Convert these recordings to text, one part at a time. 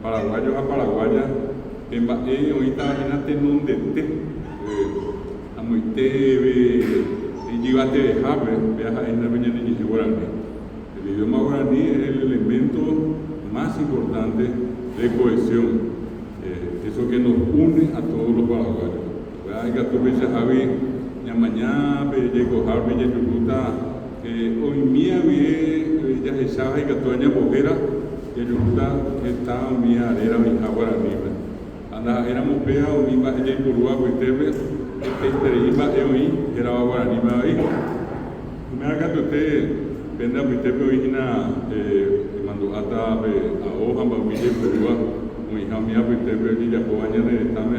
paraguayos a paraguayas, en Bae, ahorita imagínate en un dete, a muy teve, y llegate de Jabe, viaja en la mañana y guaraní. El idioma guaraní es el elemento más importante de cohesión, eso que nos une a todos los paraguayos. Hay que veces Javi, ya mañana, llegó Javi, ya Yucuta, hoy mía, ya se sabe que toda bojera, ya Yucuta está mía, era mi guaraní. Anda, éramos pea, o mi va, ella en Uruguay, pues teve, iba era guaraní, me haga que usted venda, pues teve hoy mandó hasta a hoja, para mi Uruguay, muy jamia, pues teve, ya por años de estame,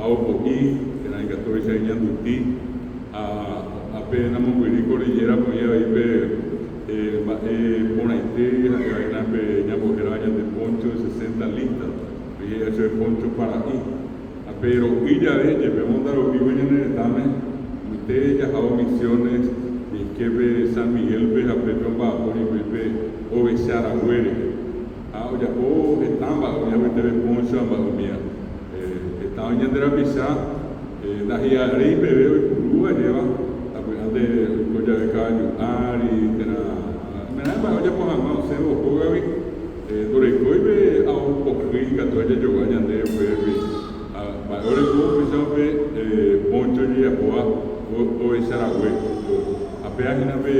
a Opoquí, que era en 14 años de apenas muy cordillera, pues ya por ahí, ya bojera años de poncho de 60 listas. Y eso es poncho para aquí. Pero y ya llevemos a los vivos en el Tame, ustedes ya hago misiones, y que ve San Miguel, ve a Pedro Bajo, y ve o ve Saragüere. Ya estaba, ya ve TV poncho a Bahumía. Estaba yendo a la pizza, la Giarre, y bebé, y Cuba lleva, antes de Coya de Caballo, Ari, que era. Me da para ya por jamás, se lo juega bien. Dorecoibe a un poco que toalla yo vaya de bebé ahora como pensaba poncho y apoa o Saragüe apenas en ave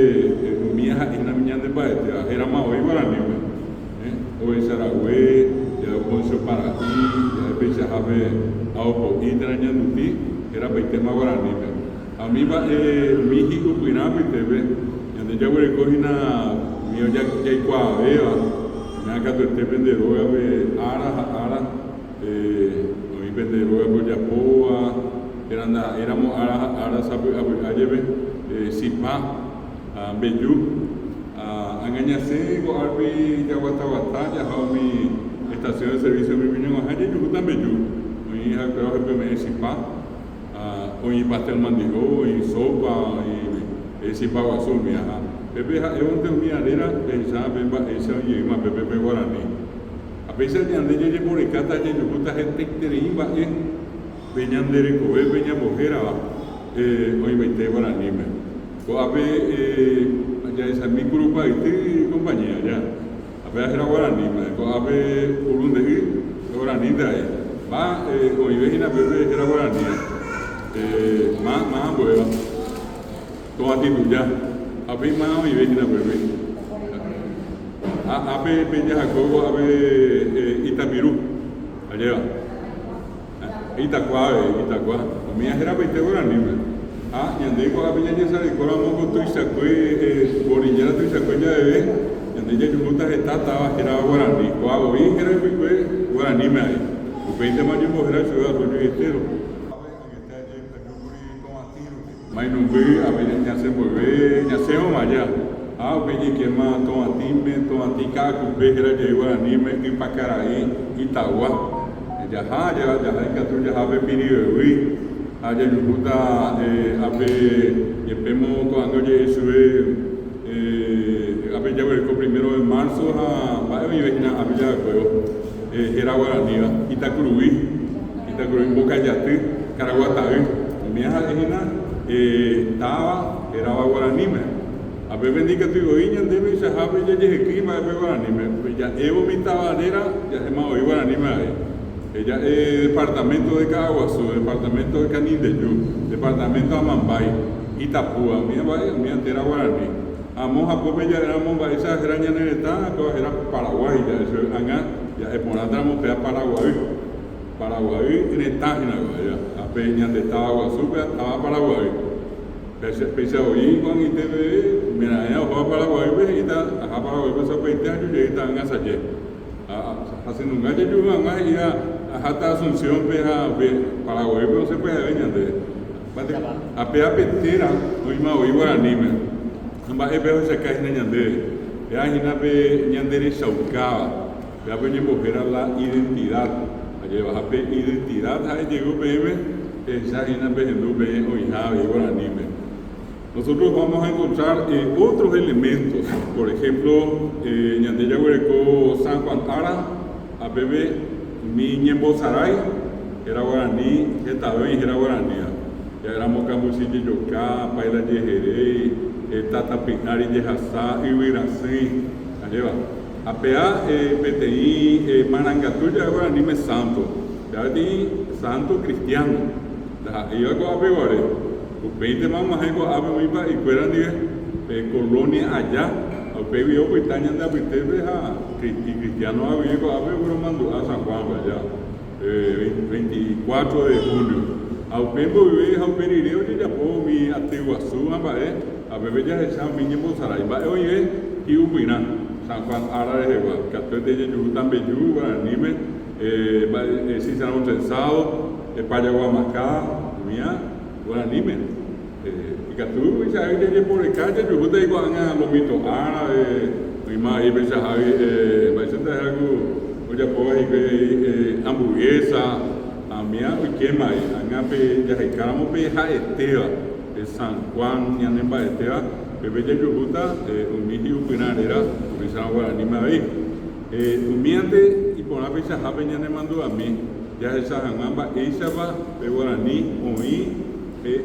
mía en la miña de paete era más hoy para mí o Saragüe ya poncho para aquí ya pensaba a un poco y trañando ti era para el tema guaraní a mí va mi hijo cuidaba y te ve donde ya voy a coger una mío ya cuadrea me acá tu vendedor ara hoy vendedor por Yapoa éramos ara sabe a Sipa a Bellú a Engañase go arbi Yaguataguatá ya mi estación de servicio mi viñón a yo gusta Bellú hoy creo que me Sipa hoy pastel mandigo y sopa y Sipa guazul mi ajá Pepe es un miadera, pensaba Pepa, esa y más Pepe guaraní. A pesar de andar ya por el cata, ya yo gusta gente que te iba peñan de recoger, peña bojera, hoy 20 guaraní. O a ver, ya esa mi grupo y compañía, ya. A ver, era guaraní, o a ver, por un de guaraní de ahí. Va, hoy vejina Pepe era guaraní. Más buena. Toma título ya. A ver, más y vejina Pepe. A ver, peña Jacobo, a ver, Itamirú. Allá va. Itacuá. Mía era 20 guaraní. Y andé con la peña ya se con la moco tu y sacó borillera tu y sacó ya bebé. Y andé ya juntas estaba era guaraní. Coago bien era guaraní me hay. Los 20 más yo era ciudad rollo entero. Mas não veio, a gente já se envolveu, já se allá. O peña que más tomatime, caco, pejera de guaraní, me Pacaraí, Itaúá. Ya en Catu ya habe piriui. Allá yo puta y pemo cuando ya sube ya el primero de marzo a mi vecina a Villa de Juego era guaraní Itacurubí Boca Yatí Caraguatá mi vecina estaba era guaraní a ver bendiga tu goiña debe se habe ya aquí va guaraní ya evo mi tabanera ya se me oí guaraní ella departamento de Caguazú, departamento de Canindeyú, departamento de Amambay, Itapúa, mi entera guaraní. Amos a Pope ya éramos esa graña en el estado, era Paraguay, ya eso ya por atrás pea Paraguay en esta ya a Peña de Caguazú, estaba Paraguay. Pese a oír con ITV, mira, ya fue a Paraguay, y está a Paraguay, pues a 20 años y están en Asayé. Haciendo un gallo y hasta Asunción Paraguay pero se puede venir a pea petera hoy más hoy guaraní amba veo se cae en ñande ya pe ñandere saucaba ya pe mujer la identidad lleva a pe identidad ahí llegó PM esa pe en hoy javi guaraní nosotros vamos a encontrar otros elementos. Por ejemplo, Ñandeya Huereco San Juan Ara, a bebé mi Ñembozaray, era guaraní, Getabe era guaraní. Ya éramos Cambusillo Yocá, Paila Yejerey, Tata Pinari Yejazá, Ibiracén, allá va. APA, PTI, Marangatuya, guaraní me santo. Ya di santo cristiano. Iba con Apeguare. 20 más ego ave mipa y fueran de colonia allá al pebio pues tañan de apitebe a cristiano ave ave uno mandó a San Juan allá 24 de julio al pembo vive al perireo ya po mi atiguazú a bebé ya se llama mi Ñembozaray va oye y upina San Juan ara de Jehová que a de Yeyú bellu anime si se han censado Payaguamacá mía guaranímen y que tú ya hay por el calle yo te digo a los mitos árabes mi madre pensaba va a ser algo oye pues hamburguesa a mí y qué más anga ya hay caramo pe ja esteba de San Juan y anemba esteba bebé ya yo gusta un mijo pinarera pensaba guaranímen ahí un miante y por la fecha ja peña mandó a mí ya esa jangamba esa va de guaraní oí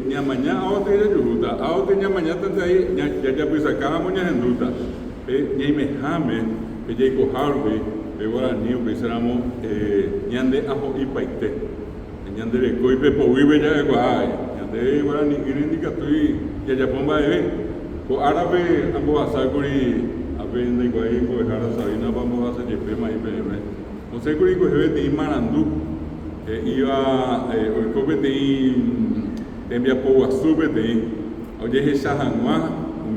ñamañá ahora te yuta ahora ñamañá tanto ahí ya pues sacamos ña henduta ñaime jame ya cojarbe de guaraní pensamos ñande ajo y paite ñande de coipe po vive ya de guay ñande guaraní indica estoy ya pomba de co árabe ambos asaguri abende igual co dejar sabina vamos a hacer jefe mai bebe no sé curi co jefe de Marandú iba hoy copete envia por subete oye esa janua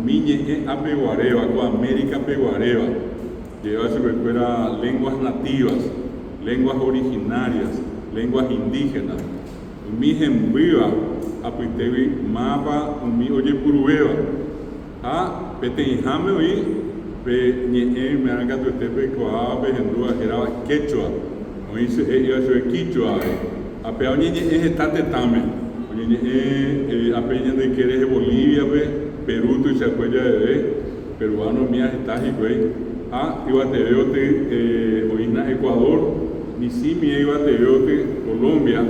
miñe apeguareva con América peguareva lleva su escuela lenguas nativas lenguas originarias lenguas indígenas mi viva apitevi mapa mi oye purueva a petenjame hoy pe ñe me haga tu tepe coa pe hendua era quechua hoy se iba su quichua a pe oye es estate también a peña de que eres de Bolivia, Perú, y se acuerda de peruano, mías, estás y güey. Iba te veo oína Ecuador, ni si mi iba te veo Colombia,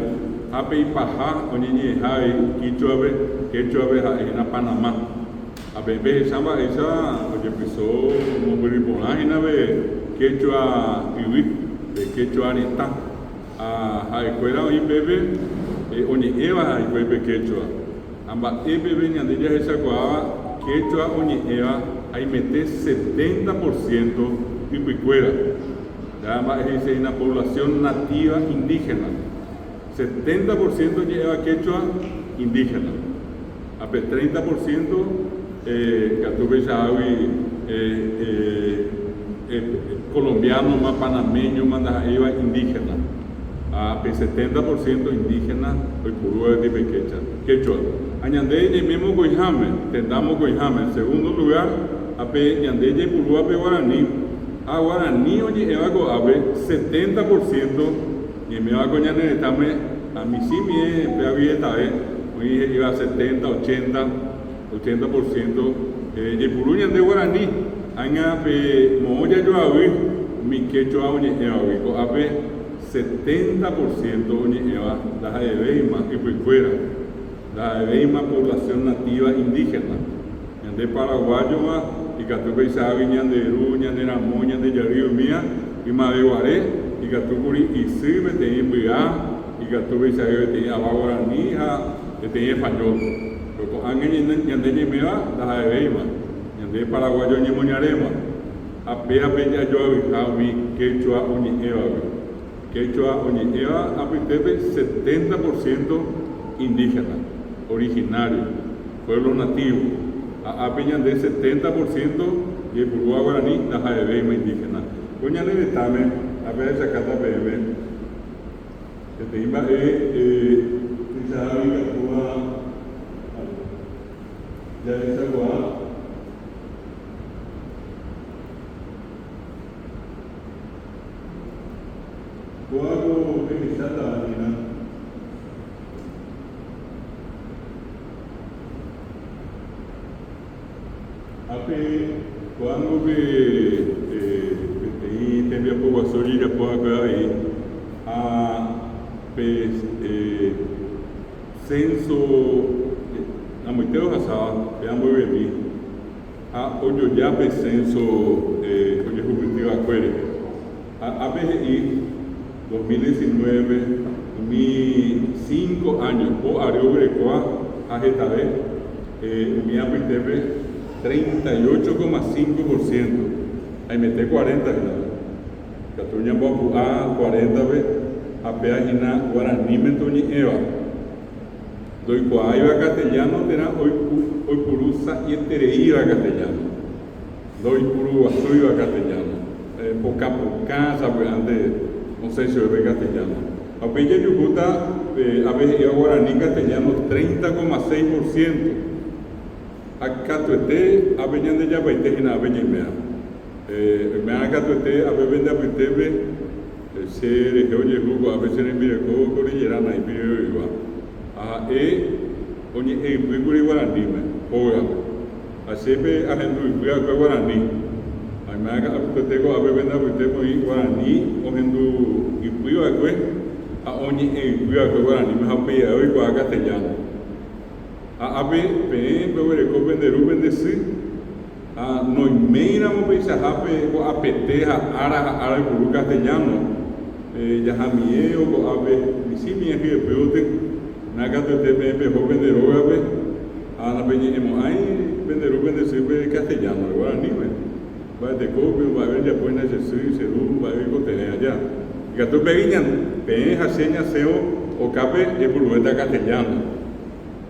pe paja, oye, jai, quichua, en Panamá. A bebé, samba, esa, oye, pisó como peripolágina, quechua, de quechua, anita. A escuela, oye, bebé. Oñe eva y fue quechua amba bebé ñandeya esa coaba quechua oñe eva ahí mete 70% y picuera ya amba es una población nativa indígena 70% lleva quechua indígena a 30% catuve chavi colombiano más panameño más eva indígena a 70% indígena hoy purúa de pequecha quechua añande y mismo goijame tendamos goijame en segundo lugar a pe ñande y purúa pe guaraní a guaraní oye evago ave 70% y me va coñane estame a mi sí mi pe avieta hoy iba 70 80% y purú ñande guaraní aña pe moya yo ave mi quechua oye evago ave 70% lleva la de Beima y por fuera, la de Beima población nativa indígena, de paraguayo y Catupe Isabi, de Ruña, de Ramoña, de Yarío Mía, y Madeguaré, y Catupuri y Sirve, te enviá, y Catupe Isabi, te Abaguaranija, te español. Pero con Ángel Ñande Mía, la de Beima, de paraguayo Ñemoñarema, apea bella yo habitado mi quechua uñeva. Quechua oñeeva apitepe 70% indígena, originario, pueblo nativo. A peñan de 70% y el Purúa guaraní, la jaebeima indígena. Coña le detame, a ver esa cata bebé. Que te iba ya esa guá. Guago Benisata Nina. cuando y tembia poco soli ya puedo acá censo amoiteo hasaba veamos bebí oyo ya censo oye jubilativo acuere APGI 2019 5 años o Ario Grecoa AGTB mi APTV 38,5%. Ahí mete 40 Catuña Bopu A 40 ve Apeagina Guaraní Mentoni Eva. Doy Cuaiva castellano tendrá hoy Purusa y Tereíva castellano. Doy Puru Azuiva castellano. Poca sabe antes no sé si ve castellano. Apeya Yucuta Apeja Guaraní castellano 30,6%. Acá tu este aveñan de Yabaite y na aveñan me acá tu este avevende a Pitebe se oye jugo a veces en Miraco Corrillerana y Pirio Iba oye Picuri Guaraní oiga así ve agendo y fui a Guaraní a me acá tu tengo avevende a Pitebe y Guaraní ogendo y fui a oye fui a Guaraní me ha pillado hoy con castellano abe pen bebere ko venderu vendesi no meira mo pensa abe ko apete ara bulu castellano ya hamie o abe misimi que peote na gato te be ho venderu abe na benye emo ai venderu vendesi be castellano agora ni me vai de copio vai ver depois na Jesus seru vai ko te allá gato beguinhan pen hasenya seo o cabe de bulu castellano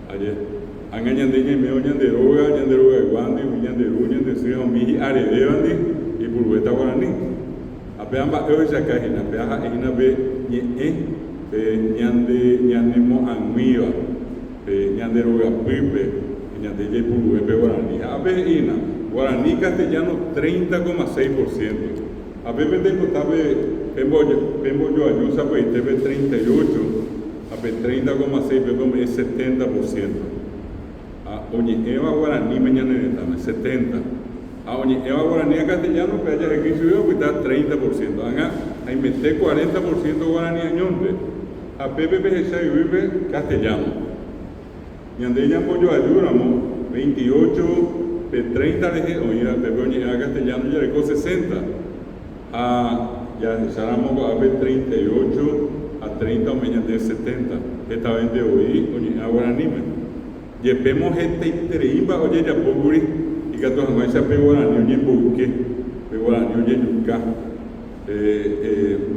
ayer angañan de meo ñanderoga guandi ñanderu ñandeseo mi aredevandi y purweta guaraní apeamba esa cajina peaja ina be ñande mo anguiva ñanderoga pipe ñande purwete guaraní ape ina guaraní castellano 30,6%. Ape tengo tabe pembo yo ayusa pues tebe 38 ape 30,6 pero es 70%. Oye, Eva Guaraní mañana en 70. Oye, Eva Guaraní castellano, pero ya aquí subió, pues está 30%. Ahí mete 40% Guaraní añonde. A PPPG vive castellano. Y ande ya pollo ayudamos 28, de 30 de oye, oye, castellano ya le 60. Ya echáramos a ver 38 a 30 o mañana de 70. Esta vez de hoy, oye, a Guaraní. Llevemos este interimba, oye, ya poguri, y que todos los años Guaraní, oye, buque, Guaraní, oye, yuca,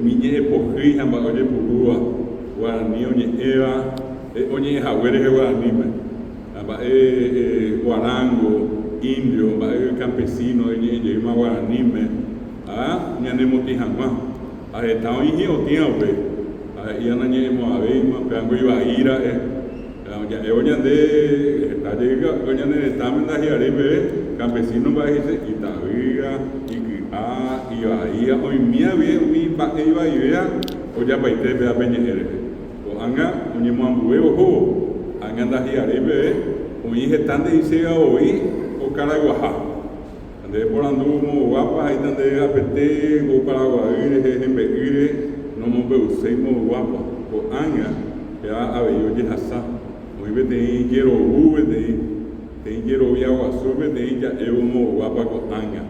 miñe pojri, jamba, oye, purúa, Guaraní, oye, eva, oye, jagueres, Guaraní, guarango, indio, campesino, oye, yema, Guaraní, ñane motijama, estado en o tiempo, y anañemos a ver, peango iba a ir a ya oñan de está llega oñan de estamen da hiarebe campesino va dice Itaviga y Bahía hoy mía bien mi iba y vea o ya paite vea peñere o anga oñemo ambueo ho anga da hiarebe hoy están de dice hoy o Caraguajá ande por andumo guapa ahí donde apete o Paraguay en Beire no mo beusemo guapa o anga ya abeyo de hasa hoy te quiero te quiero viajar sube te ya mo guapa con anga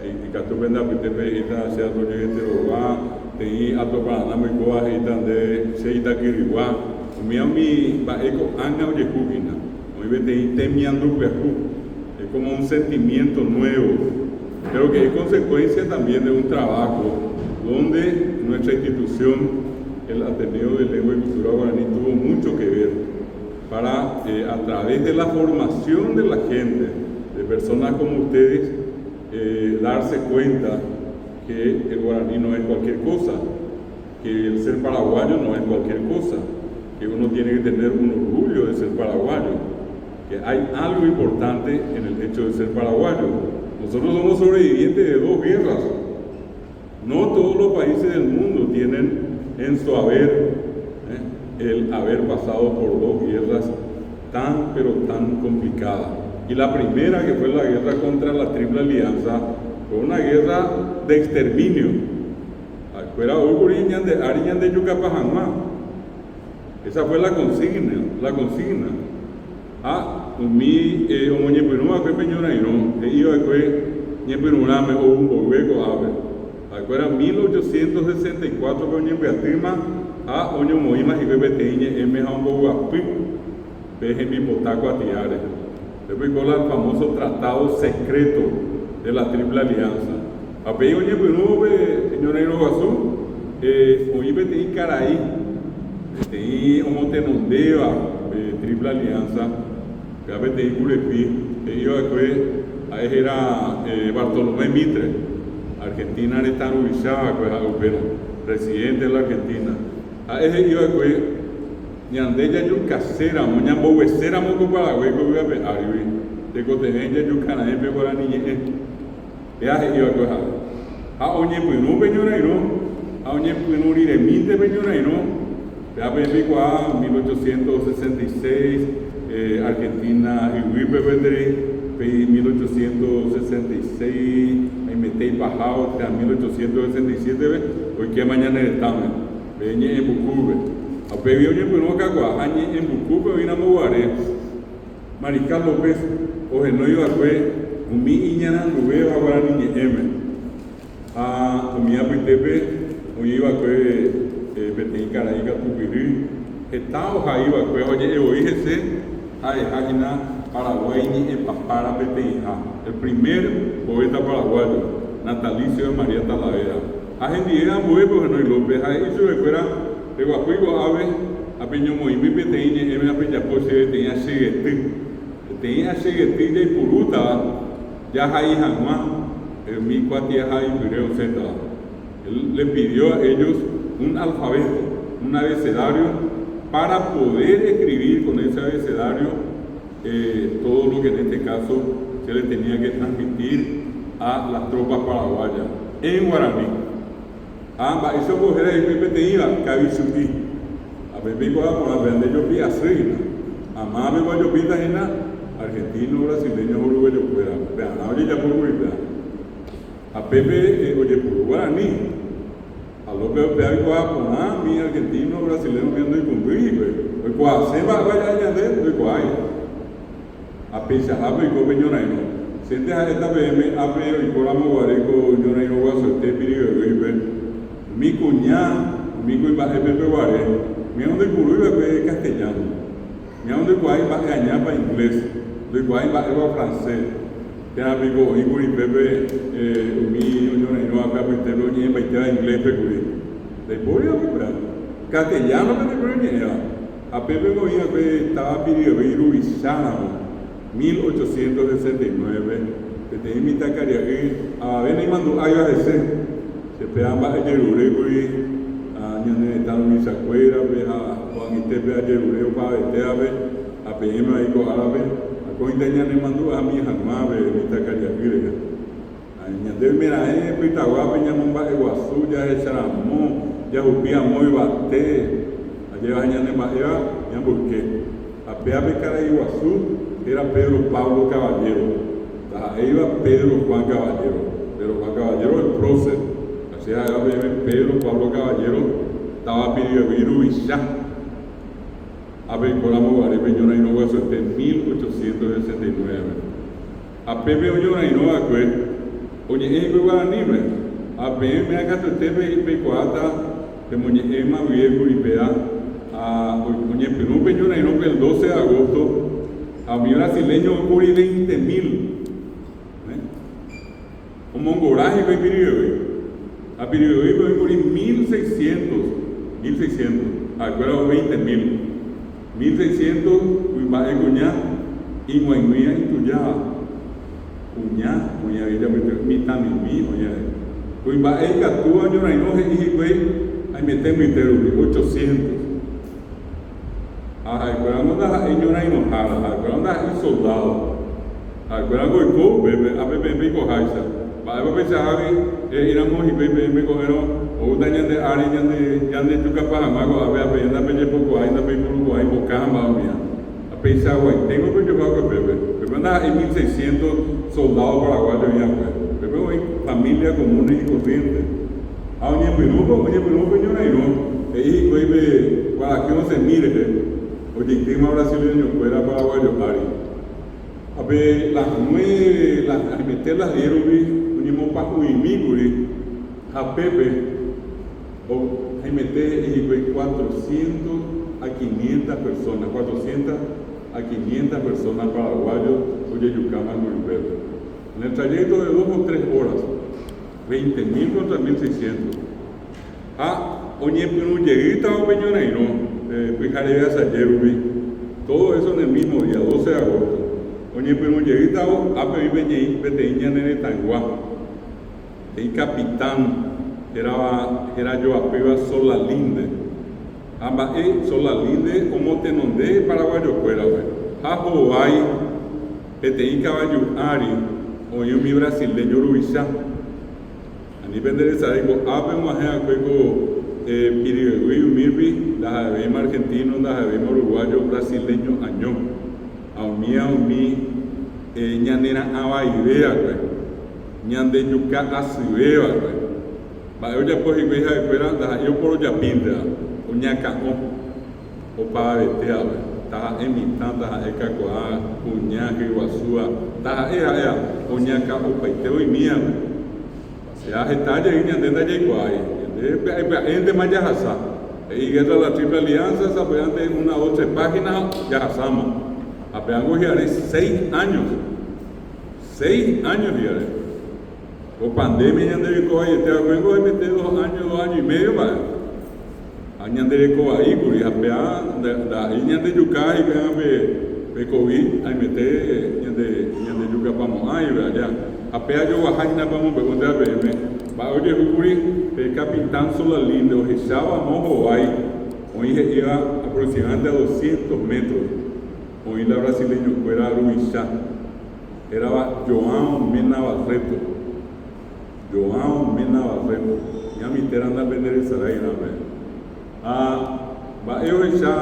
y que tú vendas que te ve esta sea tu gente va te a to para na me coa y donde se ita kirigua mi va eco anga oye cubina hoy te temiando que es como un sentimiento nuevo. Creo que es consecuencia también de un trabajo donde nuestra institución, el Ateneo de Lengua y Cultura Guaraní, tuvo mucho que ver para, a través de la formación de la gente, de personas como ustedes, darse cuenta que el guaraní no es cualquier cosa, que el ser paraguayo no es cualquier cosa, que uno tiene que tener un orgullo de ser paraguayo, que hay algo importante en el hecho de ser paraguayo. Nosotros somos sobrevivientes de 2 guerras. No todos los países del mundo tienen en su haber el haber pasado por 2 guerras tan pero tan complicadas. Y la primera, que fue la guerra contra la Triple Alianza, fue una guerra de exterminio. Fuera Uguriñan de Ariñan de Yucapajamá. Esa fue la consigna. Mi omoñepinuma fue peñonaino, iba fue ñepinurame o un bobeco ave. Fuera 1864 con ñepeatima a oño moima y bebeteñe emeja un boguapi, veje mi potaco a tiare. Después con el famoso tratado secreto de la Triple Alianza. Apeí oñepinuma peñonaino guazú, oí beteñe caraí, beteñe omotenondeva, Triple Alianza. Fíjate, y Curepi, iba a era Bartolomé Mitre, Argentina está ubicada, pues, presidente de la Argentina. A ese iba a ñandeya yucasera, moñambo huesera, moco Paraguay, que iba a ver, arriba, de cotejeña yucana, en pegora niñe, ese iba a oñe puinú peñonaino, a oñe puinú rireminte peñonaino, ya pico a 1866. Argentina y Wipe 1866, ahí metí bajado hasta 1867, hoy que mañana estamos, venía en Bucube, a pedir oye, pues no cagua, añe en Bucube, vino a Moguare, Mariscal López, oye, no iba a ver, un mi iñana, nube, ahora niñe M, a comía Pitepe, hoy iba a ver, Betén Caraíca, Tupirí, estaba ahí, iba a ver, oye, oíjese. Página Paraguay en Papara Peteija, el primer poeta paraguayo, natalicio de María Talavera. Agendía muy porque no hay López, ahí se recuerda de Guapuigo Ave, a Peño Moimbi Peteña, en la Peñapose, tenía Seguetí de Puruta, ya ahí Januá, el mi cuatia ahí Pireo Z. Él le pidió a ellos un alfabeto, un abecedario, para poder escribir con ese abecedario todo lo que en este caso se le tenía que transmitir a las tropas paraguayas en guaraní. Esa mujer de Pepe iba, Cabizutí, a Pepe iba por la vende yo pía así, a mame yo pita en argentino, brasileño, uruguayo, fuera, vean, oye ya por Uruguay, a Pepe, oye por guaraní. A lo que vea cuá mi argentino brasileño viendo y cumplir, pues cuá se va a de pues cuá a pesar de que peñonaino siente a esta PM a pero y por la moguareco ñonaino guaso este pirio mi cuñá mi cuñá es Pepe Guare mi donde curú es castellano mi donde cuá va a ganar para inglés de cuá va a francés te amigo y curi Pepe mi ñonaino acá pues te lo lleva y te da inglés peculiar de pobre a castellano que te creo a Pepe Movía que estaba pidiendo Irubizano 1869 que te invita a Cariaguí a ver y mandó a ser se pegaba a Yerure a ñane están mis acueras a Juan y Tepe a Yerure para vete a ver a PM ahí con árabe a coinda ñane mandó a mi jamás invita a Cariaguí a ñande mira Pitagua peñamomba Eguazú ya es Charamó ya upía muy bate allá ñane maea ya busqué a Pepe Cara Iguazú era Pedro Pablo Caballero, ahí iba Pedro Juan Caballero el prócer, así era Pedro Pablo Caballero, estaba pidiendo Irubizá, a ver con la Moguare Peñona y no hueso en 1869. A Pepe Oñona y no oye, es que va a anime, a Pepe me acá te pecuata, de Moñe Ema Viejo y Pea, a Oñe Perú Peñona y no el 12 de agosto. A mi brasileño ocurre 20.000. Un mongoraje que a periódico ocurre 1.600. Acuerdo 20.000. 1.600, va a cuñar y guayuya y tuya. Cuña, ella me mitad mi oye. Pues va a ir a tu año, no es que hay meter mi terror, 800. Acuerdo da eñora enojada, acuerdo da soldado, acuerdo que a Pepe me cojaisa, va a pensar que éramos y Pepe me cogieron, o dañan de área, ya de tu capaz, a ver, a ver, poco, hay una película, hay bocama, Apeisa Guaitengo, pero yo creo que Pepe anda en 1600 soldados paraguayos ya, pues. Pepe hay familias comunes y corrientes. A oye, peño nairón. Ahí, pues, para que no se mire, oye, el clima brasileño fuera paraguayo, Ari. A ver, las 9, las meter las dieron, unimos para Uimiguri, a Pepe, o ahí meter 400 a 500 personas, 400 a 500 personas paraguayos, oye, Yucama, muy Pepe. En el trayecto de 2 o 3 horas, 20.000 contra 1.600. Oye, pero lleguita o peñonaino, pijareas ayer, todo eso en el mismo día, 12 de agosto. Oye, pero lleguita o peteña en el Tanguá. El capitán era yo a Peba Solalinde. Amba Solalinde, como te nombré paraguayo fuera, Hawaii, peteña caballo Ari, oye, mi brasileño Rubizá. A nivel de esa, digo, vamos a Pirigüey, Mirbi, las habemos argentinos, las habemos uruguayos, brasileños, añón. A mí, ñanera abaidea, ñande yuca asibeba, para ella pues y veja de fuera, yo por ya pinta, o ñacao, o para vetea, taja emitán, taja ecacoa, cuñaje, guasúa, taja o ñacao, paiteo y mía, ya está ya ñandenda yeguay. Gente más ya hasa. Y que la Triple Alianza, se apoyan una o 3 páginas, ya hasamos. Apeamos ya 6 años. 6 años ya. O pandemia ya de ahí, te acuerdo de meter 2 años y medio, va. Añan de ahí, por apean, ahí ñan de yuca y vean de COVID, ahí meter ñan de yuca vamos ahí, ya. Apea yo bajana vamos a preguntar a BM. Va oye, el capitán Solalinde, o Jeshaba Mojo ahí, hoy iba aproximadamente a 200 metros. Hoy la brasileño fuera Ruizá. Era João Mena Barreto. Ya mi tera anda a vender el saray, va ellos ya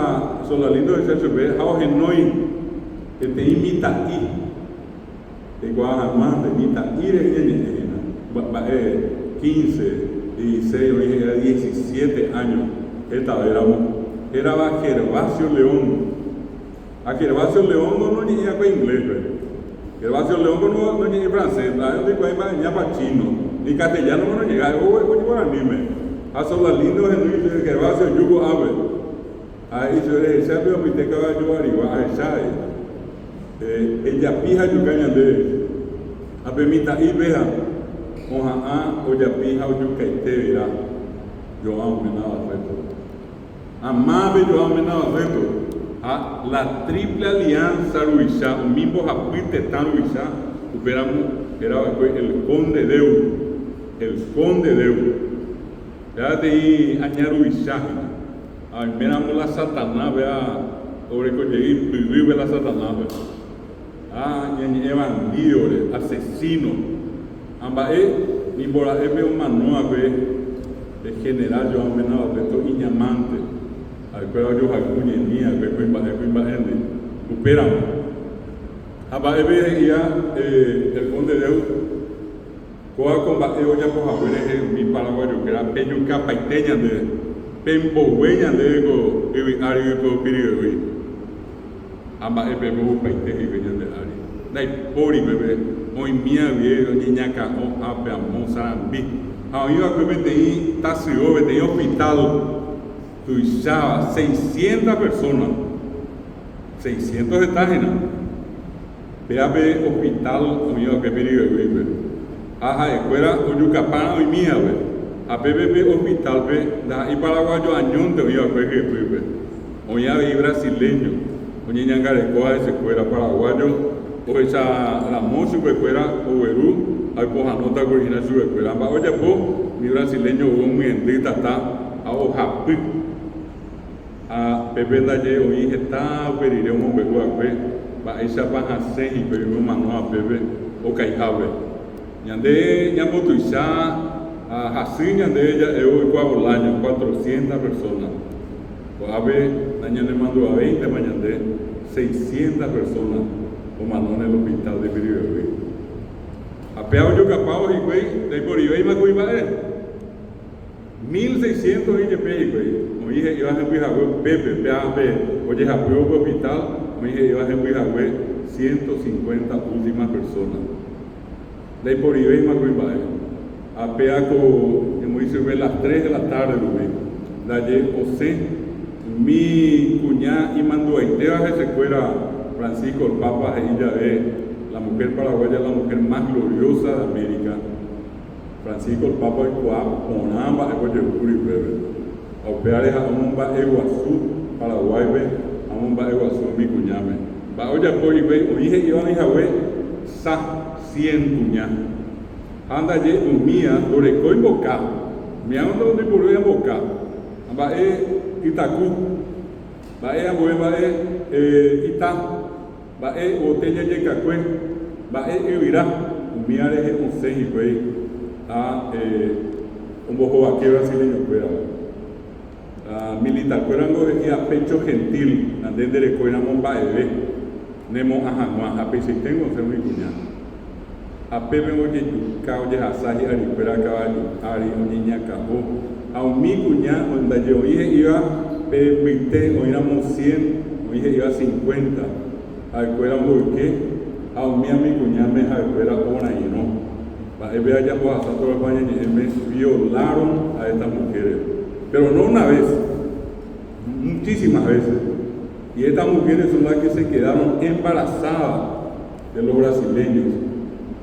Solalinde, ya se ve, how he noi, que te imita ahí. Que Guajamán te imita ahí, 15, 16, era 17 años, era Gervasio León. A Gervasio León no llegaba para inglés, Gervasio León no llegaba francés, no llegaba para chino, ni castellano no llegaba, para anime. A Solalinde, Gervasio Yugo Ave. Ahí se ve el sabio, mi te caballo arriba, a Shai. Ella pija yucaña de a permita y vea. Oja oya pija o yucaite verá. Yo amo menado reto. Amable yo amo menado reto. La Triple Alianza Ruizá, un mismo japite tan Ruizá, era el conde Deu. El conde Deu. Ya de ahí añar Ruizá. Miramos la Satanás, vea, sobre que llegué, vive la Satanás, bandido, asesino. Ni por ahí veo un manual de general yo amenado de todo iñamante. Al cual yo jacuñe mía, que fue invadente. Superamos. Ya el conde de Deu. Coa combate ya por haber mi paraguayo que era peñuca paiteña de pembohueña de ego y ari por pirigüey. Amba pembo paiteña y veña de ari. Dai pori bebé. Hoy mía viejo niña cajón ape amón sarambi. Iba que metí tasio, metí hospital. Tuizaba 600 personas. 600 estágenas. Veabe hospital, iba que pirigüey. Escuela Oyucapana hoy mía, a PBB hospital, y paraguayo añón de hoy a PGP, hoy a brasileño, hoy ñangarecoa esa escuela paraguayo, o esa la música escuela Oberú, al cojanota original su escuela, oye, mi brasileño, un miendita está a Ojapi, a Pepe Dalle, hoy está, pediré un hombre, va esa baja 6 y pediré un manual a Pepe, o Caijabe. Ñande ñamotuizá a así ñande ella hoy cuabolaño 400 personas. Pues a ver, mañana mando a 20 mañana 600 personas o manón en el hospital de Piribebé. Apeado yo capao y güey, de Poribé y Macuibae. 1600 y güey. Como dije, iba a ser Huijagüe, Pepe, oye, Japeo hospital, como dije, iba a ser Huijagüe, 150 últimas personas. De Poribé y Macuibae. Apeaco, como dice, las 3 de la tarde, la José, mi cuñada y Manduaiteva se fuera Francisco el Papa, ella es la mujer paraguaya, la mujer más gloriosa de América. Francisco el Papa de Coap, con ambas, oye, Uri, bebé. Opeares a un ba Eguazú, Paraguay, a un ba Eguazú, mi cuñame. Va, oye, pues, oye, Iván y Javé, sa 100 cuñadas. Anda ye umía, doreco y boca. Mi ando donde por en boca. Va Itacú. Va abue, va Ita. Va botella ye cacue. Va Evirá. Umía de un seji, güey. A un bojo aquí brasileño, fuera. Militar, fuera y a pecho gentil. Andén dereco y namon va eve. Nemo ajanua. A pesitengo, se muy cuñado. A Pepe oye yucao de Hasaji Aripera Caballo, Ari, Oñiña Cabo, a un mi cuñá, donde yo iba, Pepe, o éramos 100, o iba 50, a escuela Morqué, a un mi cuñá me a escuela Ona y no. Para ver allá por Hasaji toda España, me violaron a estas mujeres, pero no una vez, muchísimas veces. Y estas mujeres son las que se quedaron embarazadas de los brasileños.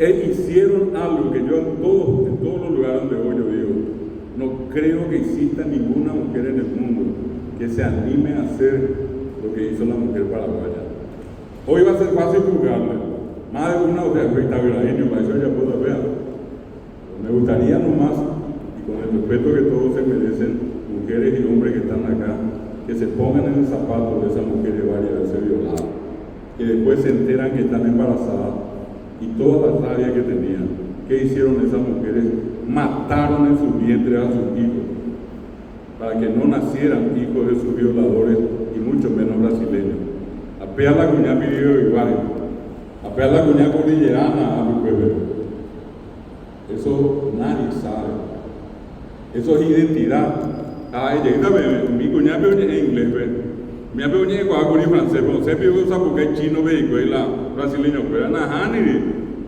Hicieron algo que yo en todos los lugares donde voy yo digo, no creo que exista ninguna mujer en el mundo que se anime a hacer lo que hizo la mujer paraguaya. Hoy va a ser fácil juzgarle, más de una o de espectaculareño, para eso ya puedo ver. Me gustaría nomás, y con el respeto que todos se merecen, mujeres y hombres que están acá, que se pongan en el zapato de esas mujeres varias veces violadas, que después se enteran que están embarazadas. Y toda la rabia que tenían. ¿Qué hicieron esas mujeres? Mataron en su vientre a sus hijos para que no nacieran hijos de sus violadores y mucho menos brasileños. Apea la cuñada vivió igual. Apea la cuñada cordillerana a mi pueblo. Eso nadie sabe. Eso es identidad. Ay, mi cuñada me oye en inglés, mi amigo oye en francés, pero se pide usar porque es chino, y la brasileño, pero nada, ni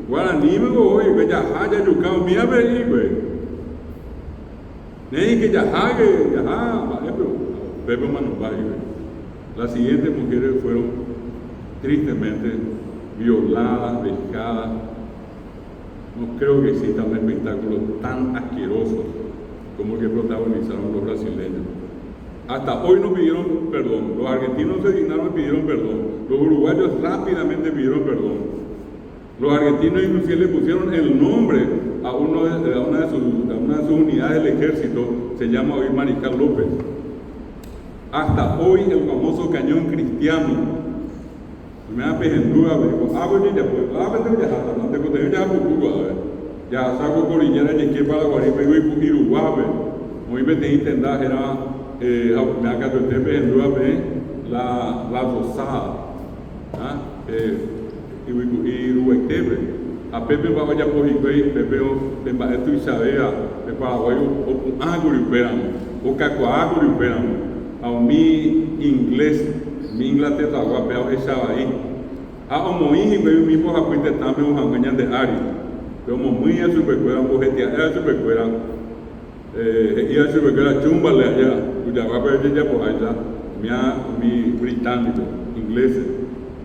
guaraní, me voy, que ya haya yucao, mi amigo, güey. Ni que ya haya, pero mano, vaya, las siguientes mujeres fueron tristemente violadas, vejadas. No creo que exista un espectáculo tan asqueroso como el que protagonizaron los brasileños. Hasta hoy no pidieron perdón. Los argentinos se dignaron y pidieron perdón. Los uruguayos rápidamente pidieron perdón. Los argentinos inclusive le pusieron el nombre a una de sus unidades del ejército, se llama hoy Mariscal López. Hasta hoy el famoso cañón cristiano. Me da pejenduga, me dijo, no te conté, ya saco corillera y que para Guaripe y Uruguay. Muy bien, te intentas, era me acá tu tepe en la rosada y Uruguaytepe a Pepe va a por Higuey, Pepe va esto y sabea de Paraguay o aguriperamo o cacoaguriperamo a mi inglés mi Inglaterra guapeo echaba ahí a muy Higuey mismo a cuenta también un jangaña de Ari pero muy a supercuera mujetia a supercuera y a supercuera chumbale allá cuya guapa ella por allá mi británico inglés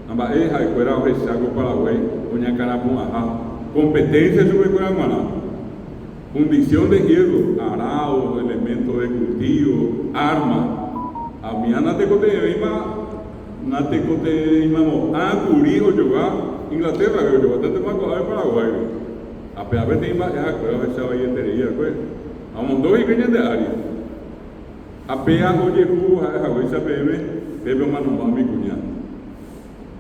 amba eja escuela o rechago Paraguay doña Carapun ajá competencia supercuera maná fundición de hierro arado elementos de cultivo armas a mi anate cote no a curijo yoga Inglaterra yo bastante más con Paraguay a pesar de ima esa escuela echaba billetería pues vamos dos y de área apea oye a esa bebe mano mi cuñado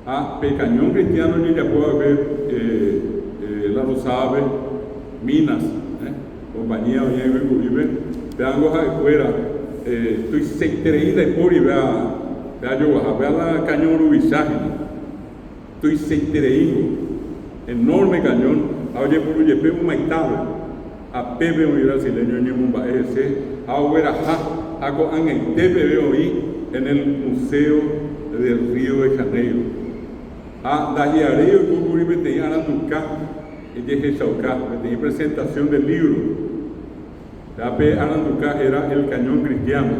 a Pecañón Cristiano yo ya puedo ver la Rosave Minas compañía oye vive vean los afuera estoy secreída y por y vea vea yo baja, vea la cañón Urubisaje, estoy seitereigo, enorme cañón, oye por Uyepe un maitable, a Pepe un brasileño en Yemumba ese, a Uberajá, hago en el Tepe veo ahí en el Museo del Río de Janeiro. A Dajiareo y Cucuribe te Aranducá, y Yejechaucá, tenía presentación del libro. Ape Aranducá era el cañón cristiano.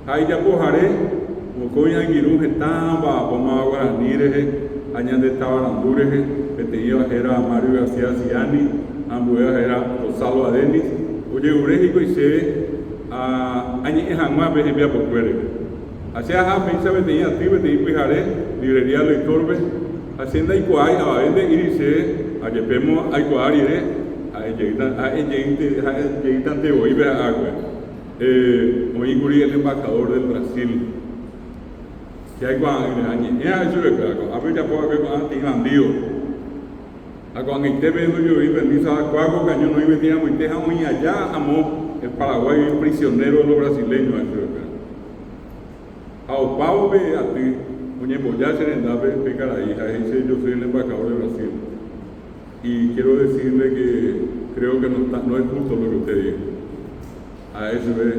Ahí ya pojaré, Mocoya Guirún, Getamba, Poma Guaraníreje, Añande Tabarandureje, Peteía era Mario García Ciani, Ambuea era Rosalo Adenis, Oye Uréjico y se Añe Jamás Vejebia Pocuere. Así a pensa Peteía Tibe, Peteía Pijaré, Librería Lectorbe, Hacienda Icuay, a vende Irice, a Yepemo Aicuarire, a Yeitante Oibe Agua. Oiguri el embajador del Brasil. Que hay cuando eso es claro. A ver ya puedo ver cuando antibandido. A cuando esté viendo yo iba en esa cuaco cañón no iba a tirar muy teja muy allá amó el Paraguay prisionero de los brasileños. Eso es claro. A Opao ve a ti. Oye, ya se le da pecar a hija, dice yo soy el embajador de Brasil. Y quiero decirle que creo que no es justo lo que usted dijo. A eso es,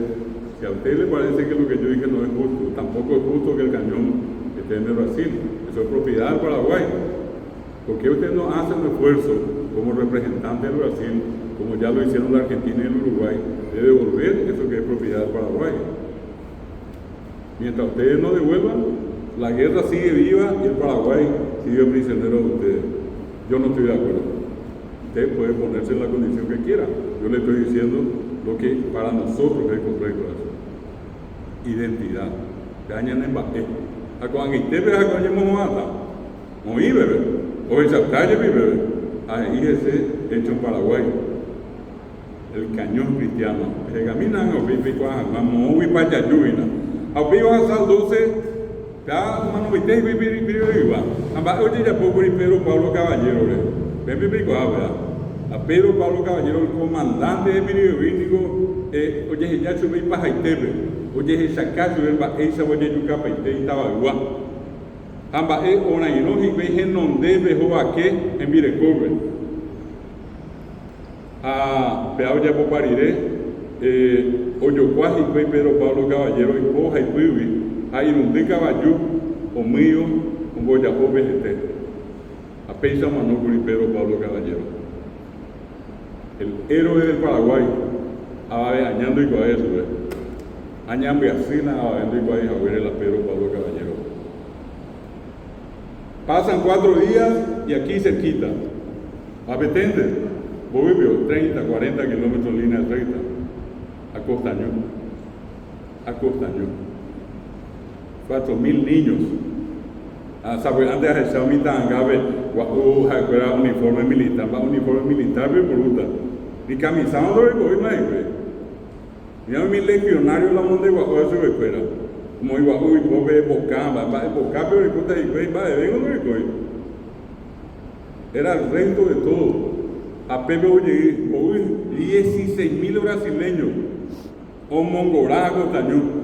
si a usted le parece que lo que yo dije no es justo, tampoco es justo que el cañón esté en el Brasil. Eso es propiedad del Paraguay. ¿Por qué usted no hace un esfuerzo como representante del Brasil, como ya lo hicieron la Argentina y el Uruguay, de devolver eso que es propiedad del Paraguay? Mientras ustedes no devuelvan, la guerra sigue viva y el Paraguay sigue prisionero de ustedes. Yo no estoy de acuerdo. Usted puede ponerse en la condición que quiera. Yo le estoy diciendo lo que para nosotros es correcto. Identidad. Dañan en Baté. A cuando usted ve a cuando mata, o bebé, o esa calle bebé, ahí ese hecho en Paraguay. El cañón cristiano. Se caminan o vive con mamá, muy para Yayuina. A viva hasta 12. Ya, mano, viste y viva. Amba, oye, ya poco y Pedro Pablo Caballero, ven, a Pedro Pablo Caballero, el comandante de Miribínico, oye, ya subí para Haitepe, oye, esa casa, esa oye, yuca, paite, y estaba igual. Amba, ona y no, y ve en donde vejo a qué, en Mirecobre. Peao ya popariré, oye, cuaji, Pedro Pablo Caballero, y poja y pibi. Hay un de caballo, o mío, un boyapo vegeté. A Peisa Manóculi Pedro Pablo Caballero. El héroe del Paraguay, añando y con eso, añando y asina, añando y con eso, a ver el Pedro Pablo Caballero. Pasan 4 días y aquí cerquita. Apetente, Bobibio, 30, 40 kilómetros en línea recta. A Costañón. 4.000 niños. Antes de hacer mi tangabe, era uniforme militar, pero bruta. Ni camisado lo recoge más, mira mi legionario la monte guapo eso que fuera. Como igual y pobre bocamba, pero recuerda y vengo no recoge. Era el resto de todo. A Pepe oye, 16.000 brasileños. O Mongorá, Costañón.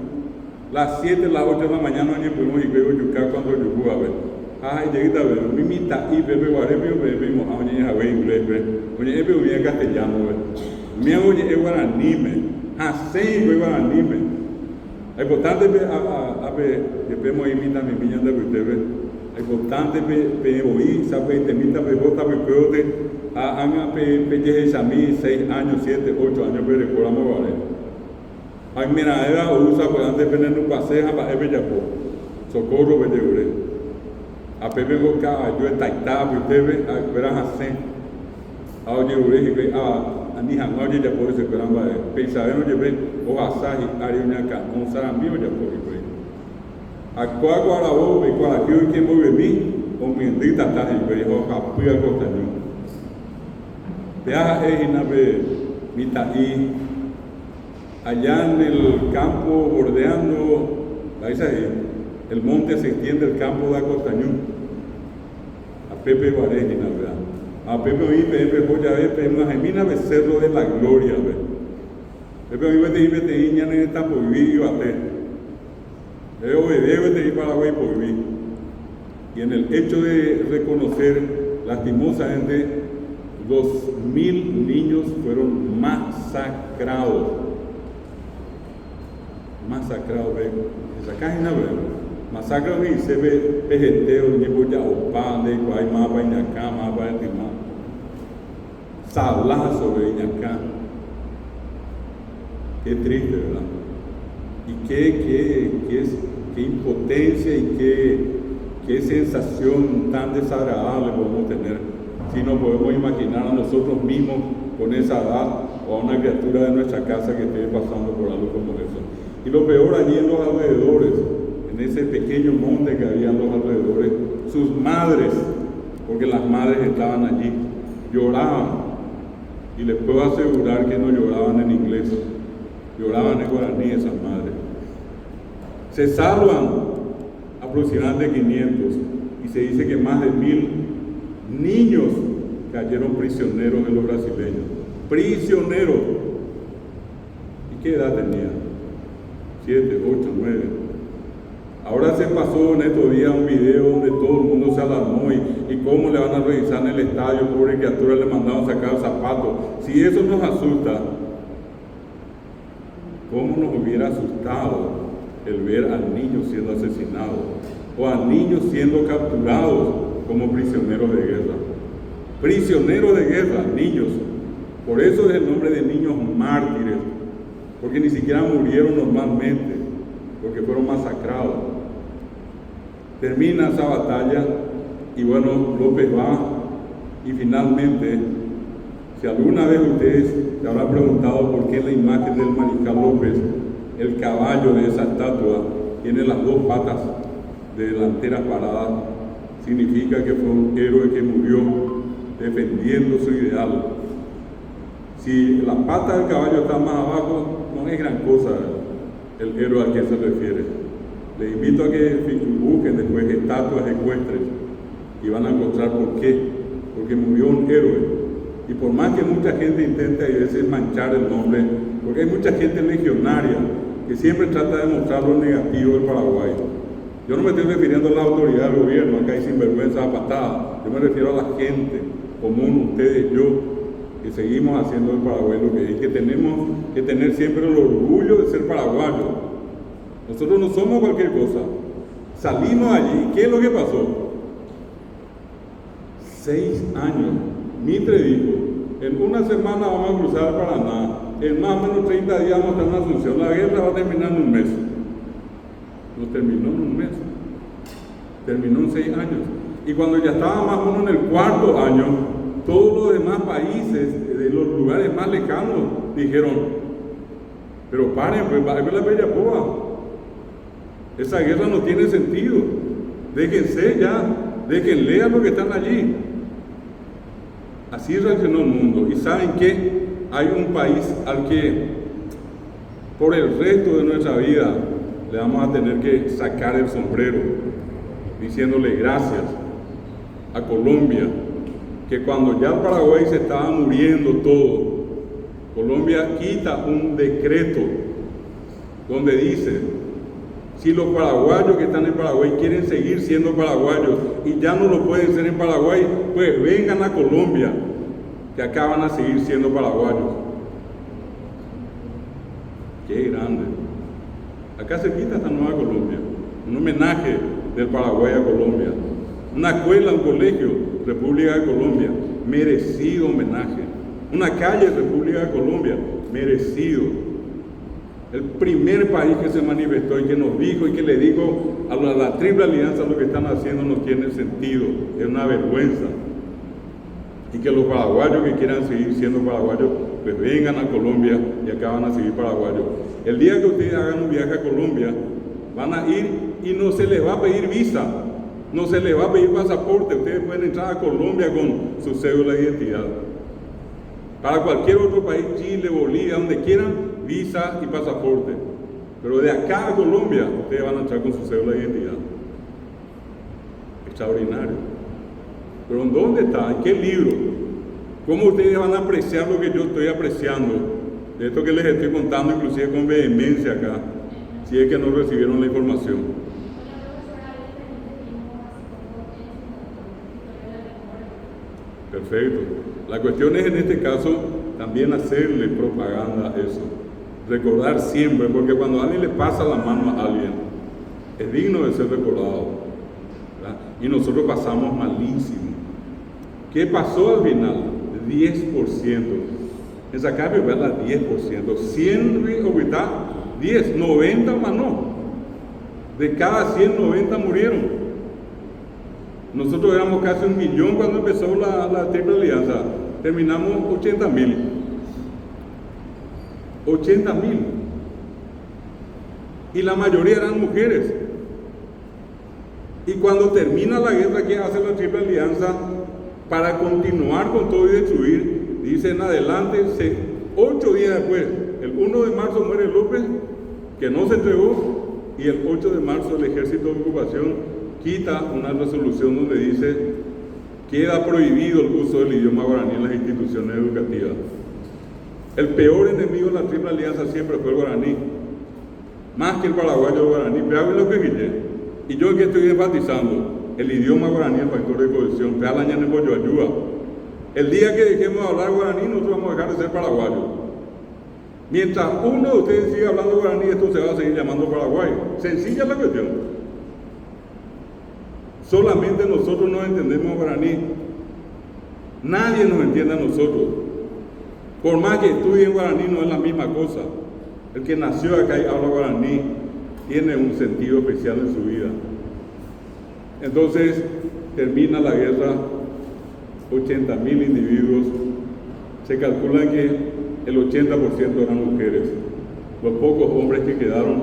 Las 7, las 8 de la mañana, no pudimos ir a yucar cuando yo jugué a ver. Ay, llegué a ver, mi mitad y Pepe Guarepio, Pepe, mojado, oye, a ver inglés, oye, Pepe, oye, castellano, me oye, es guaranime, así, es guaranime. Es importante, a ver, que Pepe, imita mi piña de usted, es importante, Pepe, oí, sabe, te imita, Pepe, Pepe, a Pepe, a mí, 6 años, 7, 8 años, pero recordamos, ¿vale? Ay, mira, era usa pues antes de tener un paseo para el Bellapo. Socorro Belleure. A Pepe Boca, yo estaitaba, usted ve, verán así. A oye, Ure, a Nijan, oye, ya por ese caramba, pensaremos, llevé, o asaji, arioñaca, un sarambío, ya por ahí. A Cuagua, la voz, y Cuagua, y quien mueve mí, o mi endita, taji, pero a Puya Costañón. Viaja, mi taí. Allá en el campo bordeando, el monte se extiende el campo de Acostañón. A Pepe Guarejina, ¿verdad? A Pepe oí, Pepe Joya, Pepe, una gemina becerro de la gloria, ¿verdad? Pepe oí, Pepe, Pepe, Iña, en esta por vivo, a Obedece de Paraguay por mí. Y en el hecho de reconocer, lastimosamente, 2.000 niños fueron masacrados. Masacrados, esa página, masacrados y se ve pejeteo, llevo ya opa, de cuay, mapa, ñacá, mapa, de timá. Sablazo de ñacá. Qué triste, ¿verdad? Y qué impotencia y qué sensación tan desagradable podemos tener si nos podemos imaginar a nosotros mismos con esa edad o a una criatura de nuestra casa que esté pasando por algo como eso. Y lo peor, allí en los alrededores, en ese pequeño monte que había en los alrededores, sus madres, porque las madres estaban allí, lloraban. Y les puedo asegurar que no lloraban en inglés, lloraban en guaraní esas madres. Se salvan aproximadamente 500 y se dice que más de 1.000 niños cayeron prisioneros de los brasileños. Prisioneros. ¿Y qué edad tenían? 7, 8, 9. Ahora se pasó en estos días un video donde todo el mundo se alarmó y cómo le van a revisar en el estadio, pobre criatura, le mandaron sacar el zapato. Si eso nos asusta, ¿cómo nos hubiera asustado el ver al niño siendo asesinado o a niños siendo capturados como prisioneros de guerra? Prisioneros de guerra, niños. Por eso es el nombre de niños mártires, porque ni siquiera murieron normalmente, porque fueron masacrados. Termina esa batalla y bueno, López va y finalmente, si alguna vez ustedes se habrán preguntado por qué la imagen del mariscal López, el caballo de esa estatua, tiene las dos patas delanteras paradas, significa que fue un héroe que murió defendiendo su ideal. Si la pata del caballo está más abajo, no es gran cosa el héroe al que se refiere. Les invito a que busquen después estatuas ecuestres y van a encontrar por qué. Porque murió un héroe. Y por más que mucha gente intente a veces manchar el nombre, porque hay mucha gente legionaria que siempre trata de mostrar lo negativo del Paraguay. Yo no me estoy refiriendo a la autoridad del gobierno, acá hay sinvergüenza a patada. Yo me refiero a la gente común, ustedes, yo, que seguimos haciendo del Paraguay lo que es, que tenemos que tener siempre el orgullo de ser paraguayos. Nosotros no somos cualquier cosa. Salimos allí, ¿qué es lo que pasó? 6 años. Mitre dijo, en una semana vamos a cruzar el Paraná, en más o menos 30 días vamos a estar en Asunción, la guerra va a terminar en un mes. No terminó en un mes, terminó en 6 años. Y cuando ya estaba más o menos en el 4.º año, todos los demás países, de los lugares más lejanos, dijeron, pero paren, pues va a ver la bella boa. Esa guerra no tiene sentido. Déjense ya, déjenle a los que están allí. Así reaccionó el mundo. ¿Y saben qué? Hay un país al que por el resto de nuestra vida le vamos a tener que sacar el sombrero, diciéndole gracias a Colombia, que cuando ya el Paraguay se estaba muriendo todo, Colombia quita un decreto donde dice, si los paraguayos que están en Paraguay quieren seguir siendo paraguayos y ya no lo pueden ser en Paraguay, pues vengan a Colombia, que acá van a seguir siendo paraguayos. ¡Qué grande! Acá se quita esta nueva Colombia, un homenaje del Paraguay a Colombia, una escuela, un colegio, República de Colombia, merecido homenaje, una calle, República de Colombia, merecido. El primer país que se manifestó y que nos dijo y que le dijo a la Triple Alianza lo que están haciendo no tiene sentido, es una vergüenza. Y que los paraguayos que quieran seguir siendo paraguayos, pues vengan a Colombia y acá van a seguir paraguayos. El día que ustedes hagan un viaje a Colombia, van a ir y no se les va a pedir visa, no se les va a pedir pasaporte, ustedes pueden entrar a Colombia con su cédula de identidad. Para cualquier otro país, Chile, Bolivia, donde quieran, visa y pasaporte. Pero de acá a Colombia, ustedes van a entrar con su cédula de identidad. Extraordinario. Pero ¿en dónde está? ¿En qué libro? ¿Cómo ustedes van a apreciar lo que yo estoy apreciando? De esto que les estoy contando, inclusive con vehemencia acá. si es que no recibieron la información. Perfecto. La cuestión es en este caso también hacerle propaganda a eso. Recordar siempre, porque cuando a alguien le pasa la mano a alguien, es digno de ser recordado, ¿verdad? Y nosotros pasamos malísimo. ¿Qué pasó al final? 10%. En sacar ¿verdad? 10%. 100 ahorita 10, 90 más no. De cada 100, 90 murieron. Nosotros éramos casi 1 millón cuando empezó la Triple Alianza. Terminamos 80.000. 80.000. Y la mayoría eran mujeres. Y cuando termina la guerra, ¿qué hace la Triple Alianza? Para continuar con todo y destruir, dice en adelante, 8 días después, el 1 de marzo muere López, que no se entregó, y el 8 de marzo el Ejército de Ocupación quita una resolución donde dice queda prohibido el uso del idioma guaraní en las instituciones educativas. El peor enemigo de la Triple Alianza siempre fue el guaraní, más que el paraguayo el guaraní. Pero lo que dije, y yo que estoy enfatizando, el idioma guaraní es el factor de cohesión. El día que dejemos de hablar guaraní, nosotros vamos a dejar de ser paraguayos. Mientras uno de ustedes siga hablando guaraní, esto se va a seguir llamando Paraguay. Sencilla la cuestión. Solamente nosotros nos entendemos guaraní. Nadie nos entiende a nosotros. Por más que estudien guaraní, no es la misma cosa. El que nació acá y habla guaraní tiene un sentido especial en su vida. Entonces, termina la guerra, 80.000 individuos. Se calcula que el 80% eran mujeres. Los pocos hombres que quedaron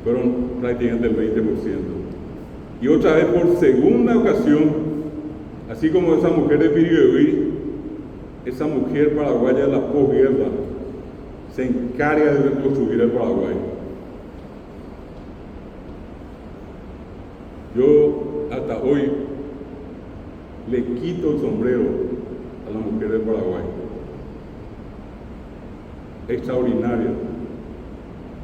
fueron prácticamente el 20%. Y otra vez, por segunda ocasión, así como esa mujer de Piribebuy, esa mujer paraguaya de la posguerra se encarga de reconstruir el Paraguay. Yo hasta hoy le quito el sombrero a la mujer del Paraguay. Extraordinaria.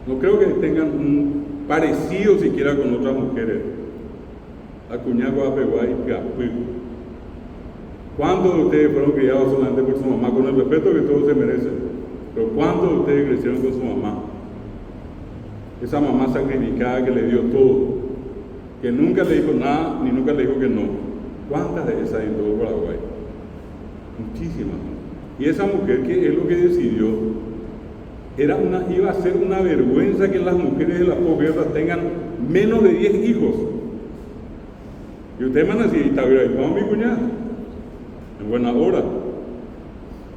No creo que tengan un parecido siquiera con otras mujeres. Acuñaco, Apeguay, Piapuy. ¿Cuántos de ustedes fueron criados solamente por su mamá? Con el respeto que todos se merecen. Pero ¿cuántos de ustedes crecieron con su mamá? Esa mamá sacrificada que le dio todo, que nunca le dijo nada, ni nunca le dijo que no. ¿Cuántas de esas en todo Paraguay? Muchísimas. Y esa mujer, que es lo que decidió, iba a ser una vergüenza que las mujeres de la posguerra tengan menos de 10 hijos. Y ustedes van a decir, está bien, ¿cómo mi cuñada? En buena hora.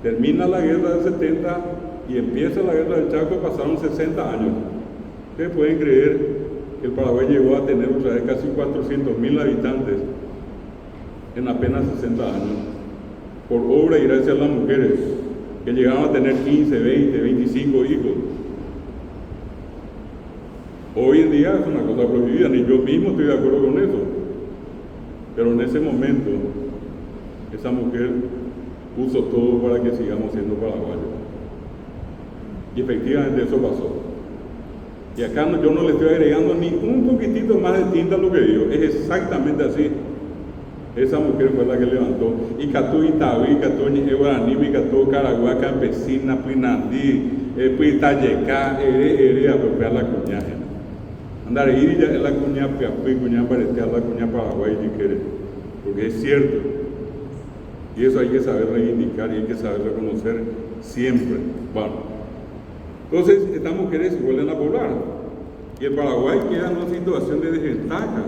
Termina la guerra del 70 y empieza la guerra del Chaco, pasaron 60 años. Ustedes pueden creer que el Paraguay llegó a tener otra vez casi 400.000 habitantes en apenas 60 años, por obra y gracias a las mujeres, que llegaron a tener 15, 20, 25 hijos. Hoy en día es una cosa prohibida, ni yo mismo estoy de acuerdo con eso. Pero en ese momento, esa mujer puso todo para que sigamos siendo paraguayos. Y efectivamente eso pasó. Y acá yo no le estoy agregando ni un poquitito más de tinta a lo que digo. Es exactamente así. Esa mujer fue la que levantó. Y Catú Itaúí, Catú Guaraní, Catú Caragua, Campesina, Puinandí, Puitayecá, a apropiar la cuñaje. Andar ir ya es la cuña Piapuy, cuña Paretea, la cuña Paraguay, si quiere. Porque es cierto. Y eso hay que saber reivindicar y hay que saber reconocer siempre. Bueno, entonces estas mujeres vuelven a poblar. Y el Paraguay queda en una situación de desventaja.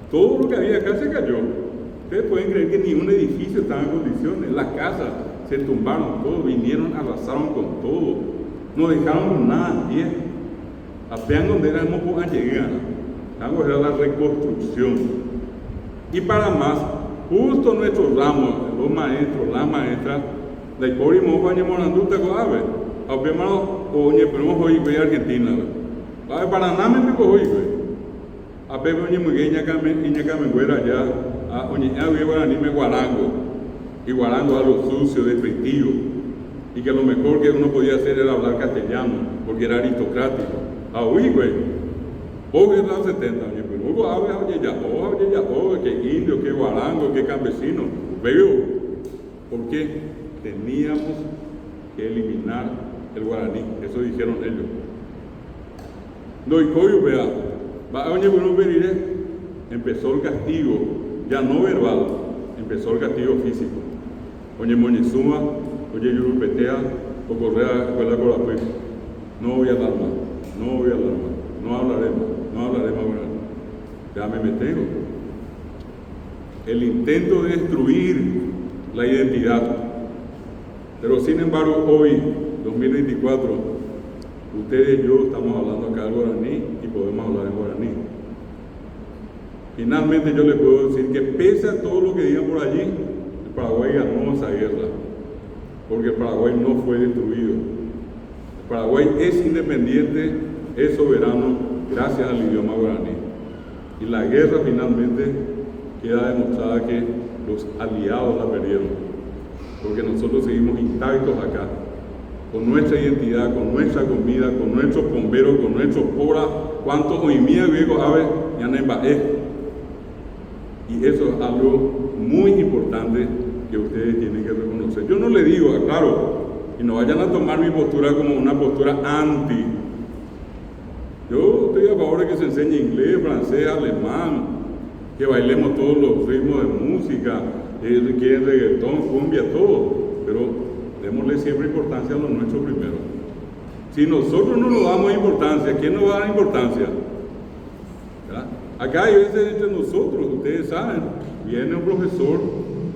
Todo lo que había acá se cayó. Ustedes pueden creer que ni un edificio estaba en condiciones. Las casas se tumbaron, todo, vinieron, arrasaron con todo. No dejaron nada en pie. Apenas donde éramos a llegar. Vamos a ver la reconstrucción. Y para más, justo nuestros ramos, los maestros, las maestras, la Ipori Mopa y Moranduta Coave, apenas oye, pero hoy voy a Argentina. Para nada me pico hoy, a Pepe oye muy bien, ya me fuera allá, a oye, ya voy a Guaraní, me guarango, y guarango a lo sucio, despectivo, y que lo mejor que uno podía hacer era hablar castellano, porque era aristocrático. Aui, güey. Vos en los 70 años, pero luego habla que indio, que guarango, que campesino. Veo. ¿Por qué? Teníamos que eliminar el guaraní. Eso dijeron ellos. No hay coyo, vea. Empezó el castigo, ya no verbal, empezó el castigo físico. Oye, Moñezuma, oye, Yurupetea, o Correa, Escuela Corapé. No voy a hablar más, no voy a hablar más, no hablaré más, bueno. Ya me tengo. El intento de destruir la identidad. Pero sin embargo, hoy, 2024, ustedes y yo estamos hablando acá del guaraní y podemos hablar en guaraní. Finalmente yo les puedo decir que pese a todo lo que digan por allí, el Paraguay ganó esa guerra, porque el Paraguay no fue destruido. El Paraguay es independiente, es soberano, gracias al idioma guaraní. Y la guerra finalmente queda demostrada que los aliados la perdieron, porque nosotros seguimos intactos acá, con nuestra identidad, con nuestra comida, con nuestros bomberos, con nuestros poras, cuántos hoy mía griego ave, ya no y eso es algo muy importante que ustedes tienen que reconocer. Yo no le digo, claro, y no vayan a tomar mi postura como una postura anti. Yo estoy a favor de que se enseñe inglés, francés, alemán, que bailemos todos los ritmos de música, que reggaetón, cumbia, todo, pero démosle siempre importancia a lo nuestro primero. Si nosotros no nos damos importancia, ¿quién nos va a dar importancia? ¿Verdad? Acá hay veces entre nosotros, ustedes saben, viene un profesor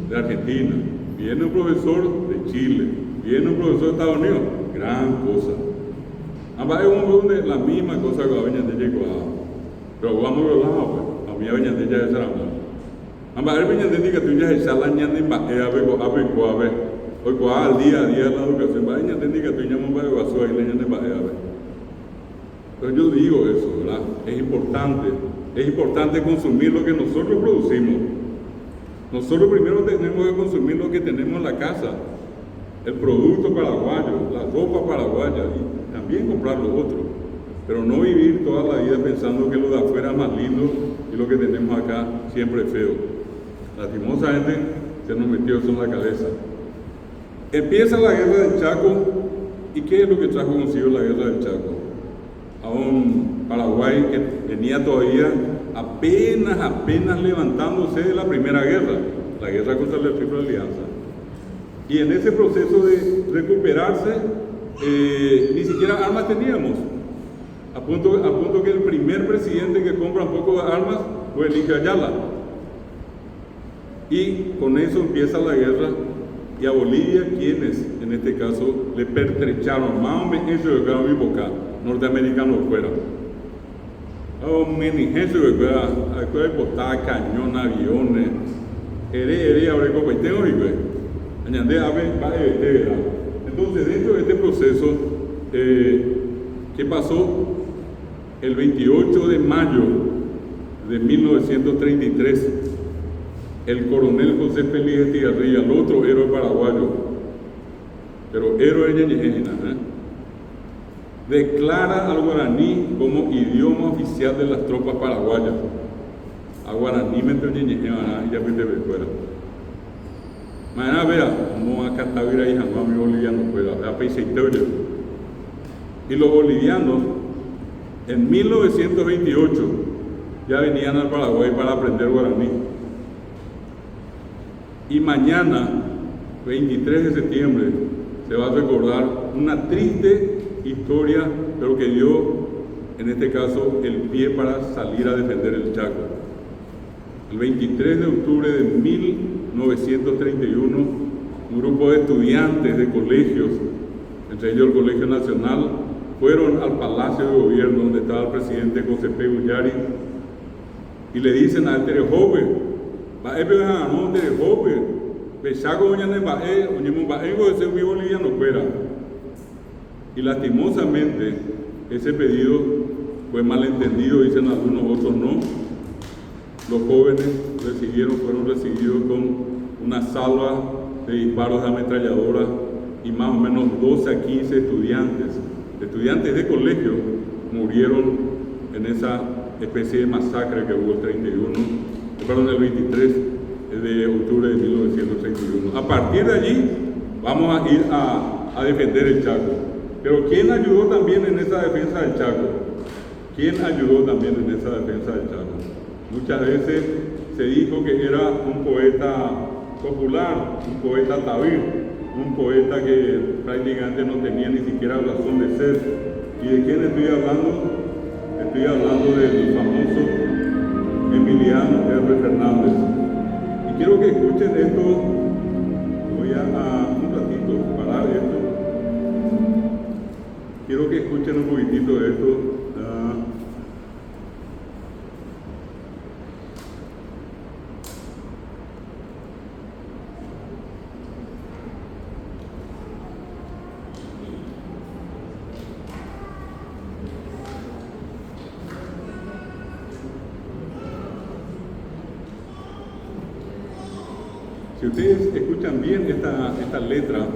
de Argentina, viene un profesor de Chile, viene un profesor de Estados Unidos, gran cosa. Ambas es un la misma cosa que la veña de Yecoa, pero vamos a hablar, pues, a mí la veña de ella es Saramba. Ambas es veña de que tú ya es salaña de Baea, hoy al día a día la educación, veña de que tú ya me vas a vaso ahí leña de Baea. Pero yo digo eso, ¿verdad? Es importante consumir lo que nosotros producimos. Nosotros primero tenemos que consumir lo que tenemos en la casa, el producto paraguayo, la ropa paraguaya y también comprar lo otro. Pero no vivir toda la vida pensando que lo de afuera es más lindo y lo que tenemos acá siempre es feo. Lastimosamente se nos metió eso en la cabeza. Empieza la guerra del Chaco, ¿y qué es lo que trajo consigo la guerra del Chaco? A un Paraguay que venía todavía apenas levantándose de la primera guerra, la guerra contra la Triple Alianza. Y en ese proceso de recuperarse, ni siquiera armas teníamos. A punto que el primer presidente que compra un poco de armas fue Elige Ayala. Y con eso empieza la guerra. Y a Bolivia, quienes en este caso le pertrecharon, más o menos eso de cada boca, norteamericanos fuera. Oh, menigencio de cada botada, cañón, aviones, ahora como tengo y ve. Añade ave, va de entonces, dentro de este proceso, ¿qué pasó? El 28 de mayo de 1933, el coronel José Félix Estigarribia, el otro héroe paraguayo, pero héroe ñeñejena, declara al guaraní como idioma oficial de las tropas paraguayas. A guaraní me entró ñeñejena y ya fuiste de fuera. Mañana vea, vamos a cantar ahí a mi boliviano fuera, a Peiseitorio. Y los bolivianos, en 1928, ya venían al Paraguay para aprender guaraní. Y mañana, 23 de septiembre, se va a recordar una triste historia, pero que dio, en este caso, el pie para salir a defender el Chaco. El 23 de octubre de 1931, un grupo de estudiantes de colegios, entre ellos el Colegio Nacional, fueron al Palacio de Gobierno donde estaba el presidente José P. Ullari y le dicen a Terejope, no Terejope, Bechaco Oñane Bae, Oñemon Baengo de ser mi boliviano fuera. Y lastimosamente ese pedido fue malentendido, dicen algunos, otros no. Los jóvenes fueron recibidos con una salva de disparos de ametralladora y más o menos 12 a 15 estudiantes de colegio murieron en esa especie de masacre que hubo el 23 de octubre de 1931. A partir de allí vamos a ir a defender el Chaco. Pero ¿quién ayudó también en esa defensa del Chaco? ¿Quién ayudó también en esa defensa del Chaco? Muchas veces se dijo que era un poeta popular, un poeta tabir, un poeta que prácticamente no tenía ni siquiera razón de ser. ¿Y de quién estoy hablando? Estoy hablando del famoso Emiliano R. Fernández. Y quiero que escuchen esto. Voy a un ratito parar esto. Quiero que escuchen un poquitito de esto. Si ustedes escuchan bien esta letra,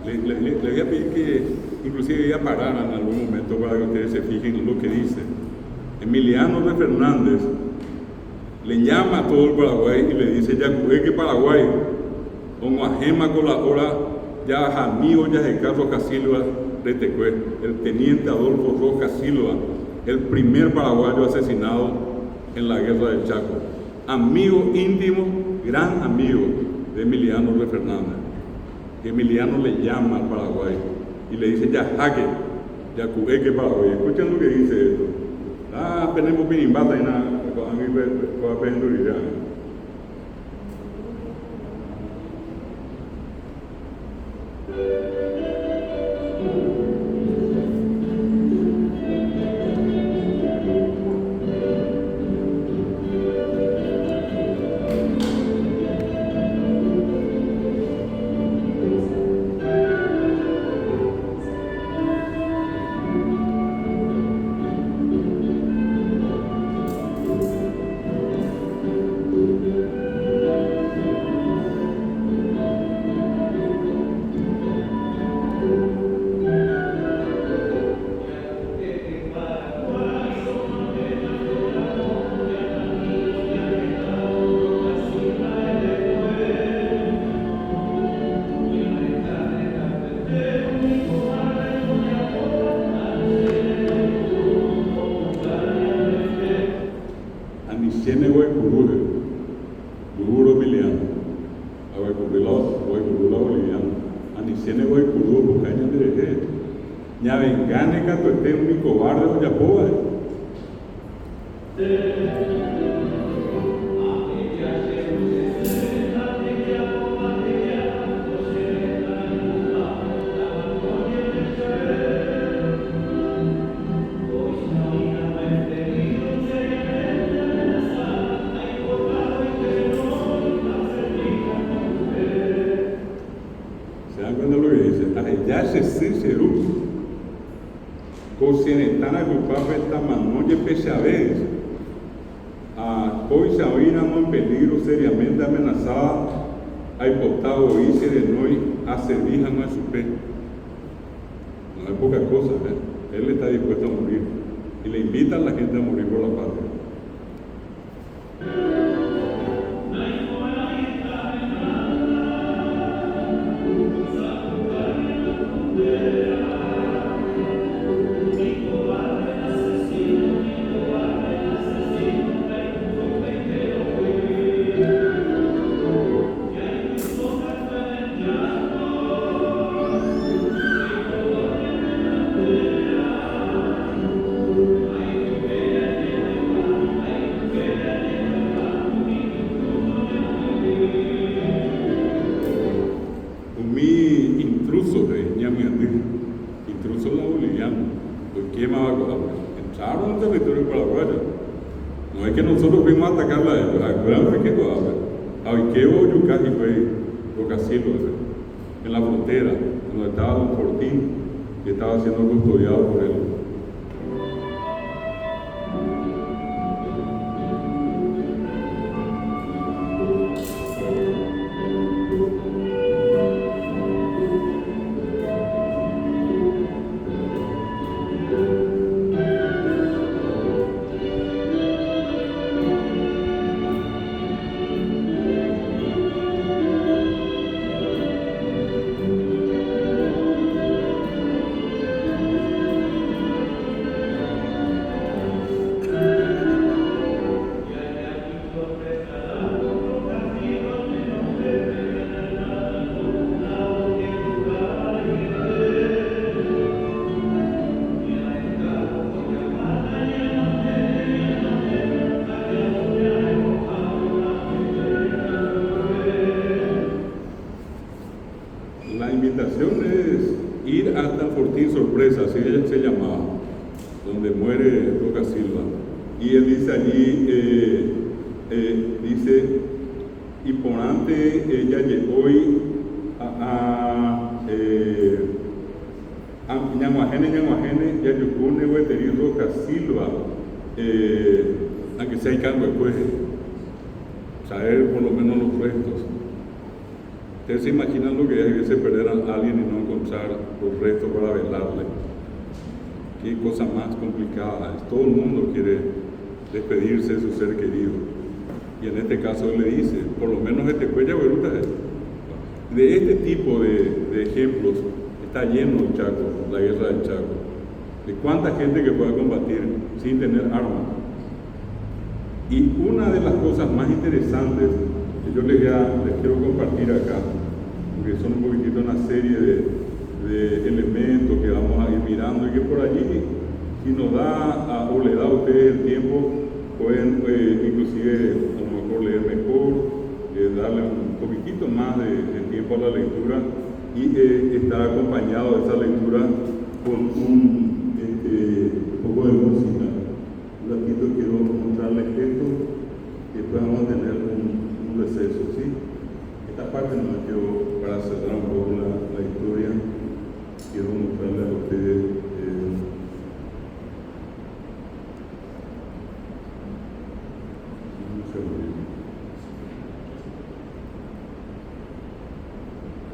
les voy a pedir que inclusive ya pararan en algún momento para que ustedes se fijen en lo que dice. Emiliano de Fernández le llama a todo el Paraguay y le dice: ya que Paraguay, como ajema con la hora, ya Jamío ya de Carlos Casilva de Tecue, el teniente Adolfo Roca Silva, el primer paraguayo asesinado en la guerra del Chaco. Amigo íntimo, gran amigo de Emiliano de Fernández. Emiliano le llama al Paraguay y le dice: ya jaque, ya que Paraguay. Escuchen lo que dice esto. Tenemos pinimbata y nada, con a mí con apenduría. Hoy Sabina en peligro seriamente amenazada, hay potado y se de noi a servir a nuestro pecho. No es poca cosa, ¿eh? Él está dispuesto a morir y le invita a la gente a morir por la patria. Entraron en territorio paraguayo. No es que nosotros fuimos a atacar la gran Riqueco, Abiqueo, Yucatí, Rocasilo, en la frontera, donde estaba Don Fortín, que estaba siendo custodiado por él. Roca Silva. Y él dice allí, dice, y por antes ella llegó a ñanguajene, ya yukune, hueteri Roca Silva, aunque sea en cambio después, saber por lo menos los restos. Ustedes se imaginan lo que es a veces perder a alguien y no encontrar los restos para velarle. Qué cosa más complicada es. Todo el mundo quiere despedirse de su ser querido. Y en este caso él le dice, por lo menos este cuello beruta es. De este tipo de ejemplos está lleno el Chaco, la guerra del Chaco. De cuánta gente que pueda combatir sin tener armas. Y una de las cosas más interesantes que yo les quiero compartir acá, porque son un poquitito una serie de elementos que vamos a ir mirando y que por allí, si nos da o le da a ustedes el tiempo, pueden inclusive a lo mejor leer mejor, darle un poquitito más de tiempo a la lectura y estar acompañado de esa lectura con un poco de música. Un ratito quiero mostrarles esto y después vamos a tener un receso, ¿sí? Esta parte no la quiero, para cerrar un poco la historia, quiero mostrarles a ustedes un segundo.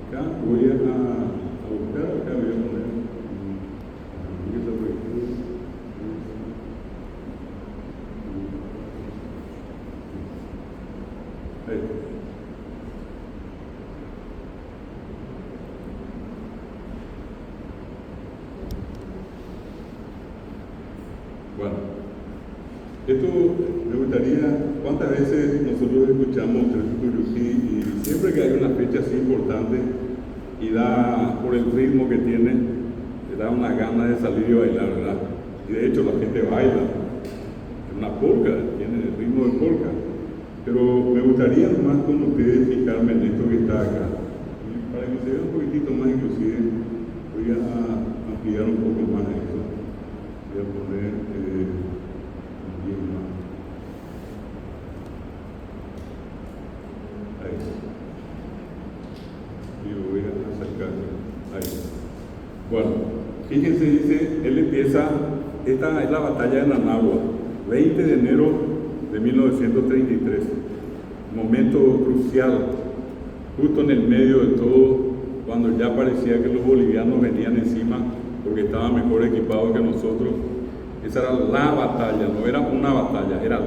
Acá voy a buscar, acá voy a poner ahí. Bueno, esto me gustaría, ¿cuántas veces nosotros escuchamos y siempre que hay una fecha así importante y da, por el ritmo que tiene, le da una gana de salir y bailar, ¿verdad? Y de hecho la gente baila, es una polka, tiene el ritmo de polka. Pero me gustaría más con ustedes fijarme en esto que está acá. Y para que se vea un poquitito más inclusive, voy a ampliar un poco más esto. Voy a poner más. Ahí. Y lo voy a acercar. Ahí. Bueno, fíjense, dice, él empieza, esta es la batalla de Nanagua, 20 de enero de 1933, momento crucial, justo en el medio de todo, cuando ya parecía que los bolivianos venían encima porque estaban mejor equipados que nosotros. Esa era la batalla, no era una batalla, era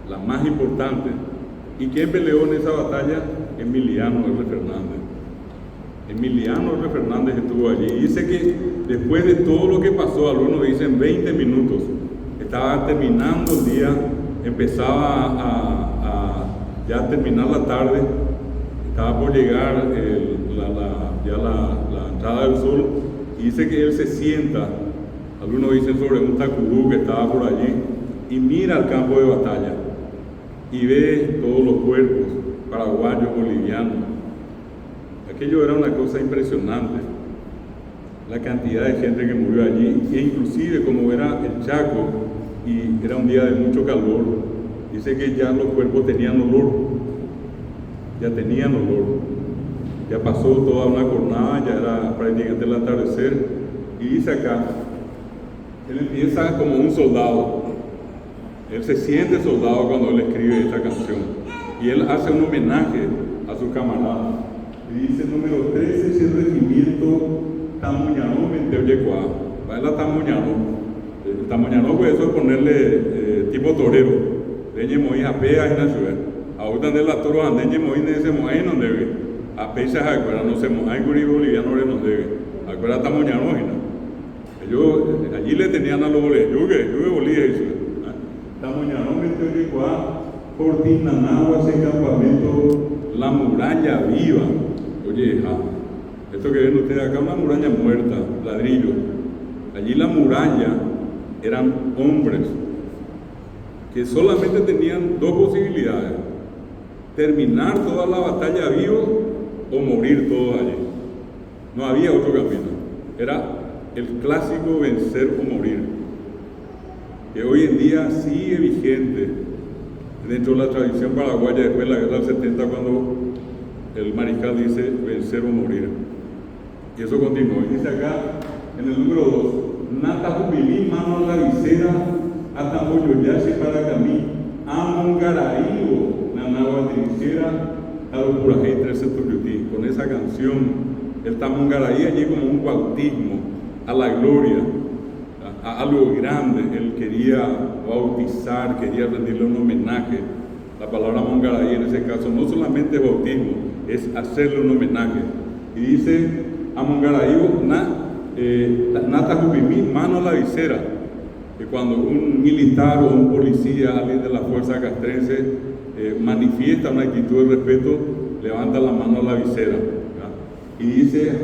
la más importante. ¿Y quién peleó en esa batalla? Emiliano R. Fernández. Emiliano R. Fernández estuvo allí. Y dice que después de todo lo que pasó, algunos dicen 20 minutos, estaba terminando el día, empezaba ya terminar la tarde, estaba por llegar la entrada del sol, y dice que él se sienta, algunos dicen sobre un tacurú que estaba por allí, y mira el campo de batalla, y ve todos los cuerpos, paraguayos, bolivianos. Aquello era una cosa impresionante, la cantidad de gente que murió allí, e inclusive como era el Chaco, y era un día de mucho calor, dice que ya los cuerpos tenían olor, ya pasó toda una jornada, ya era prácticamente el atardecer, y dice acá, él empieza como un soldado, él se siente soldado cuando él escribe esta canción, y él hace un homenaje a sus camaradas, y dice número 13, es el regimiento Tamuñanó Menteoyecuá, baila Tamuñanó. El Tamuñanó, pues eso es ponerle tipo torero, deñe moí a pea en la ciudad. Ahorita de la toro andeñe moí de ese moí no debe. A pesas acuerda no se moí curi boliviano no debe. Acuerda Tamuñanó ellos allí le tenían a los bolivianos, yo bolía eso. Tamuñanó Menteoyecuá, Fortinanagua, ese campamento, la muralla viva. Oye, esto que ven ustedes acá, una muralla muerta, ladrillo. Allí la muralla eran hombres que solamente tenían dos posibilidades: terminar toda la batalla vivos o morir todos allí. No había otro camino. Era el clásico vencer o morir. que hoy en día sigue vigente dentro de la tradición paraguaya después de la guerra del 70, cuando el mariscal dice vencer o morir. Y eso continúa. Y dice acá en el número 2, Nata Jubilí, mano a la visera, hasta Moyoyashi para camí, Amongaraío, Nanagua trinchera, a los Purajé 13 Tuyutí. Con esa canción, el Tamongaraí allí como un bautismo a la gloria, a algo grande. Él quería bautizar, quería rendirle un homenaje. La palabra Mongaraí en ese caso no solamente es bautismo, es hacerle un homenaje. Y dice a Mongaraí, Nata Jubimí, mano a la visera. Que cuando un militar o un policía, alguien de la fuerza castrense, manifiesta una actitud de respeto, levanta la mano a la visera. Y dice,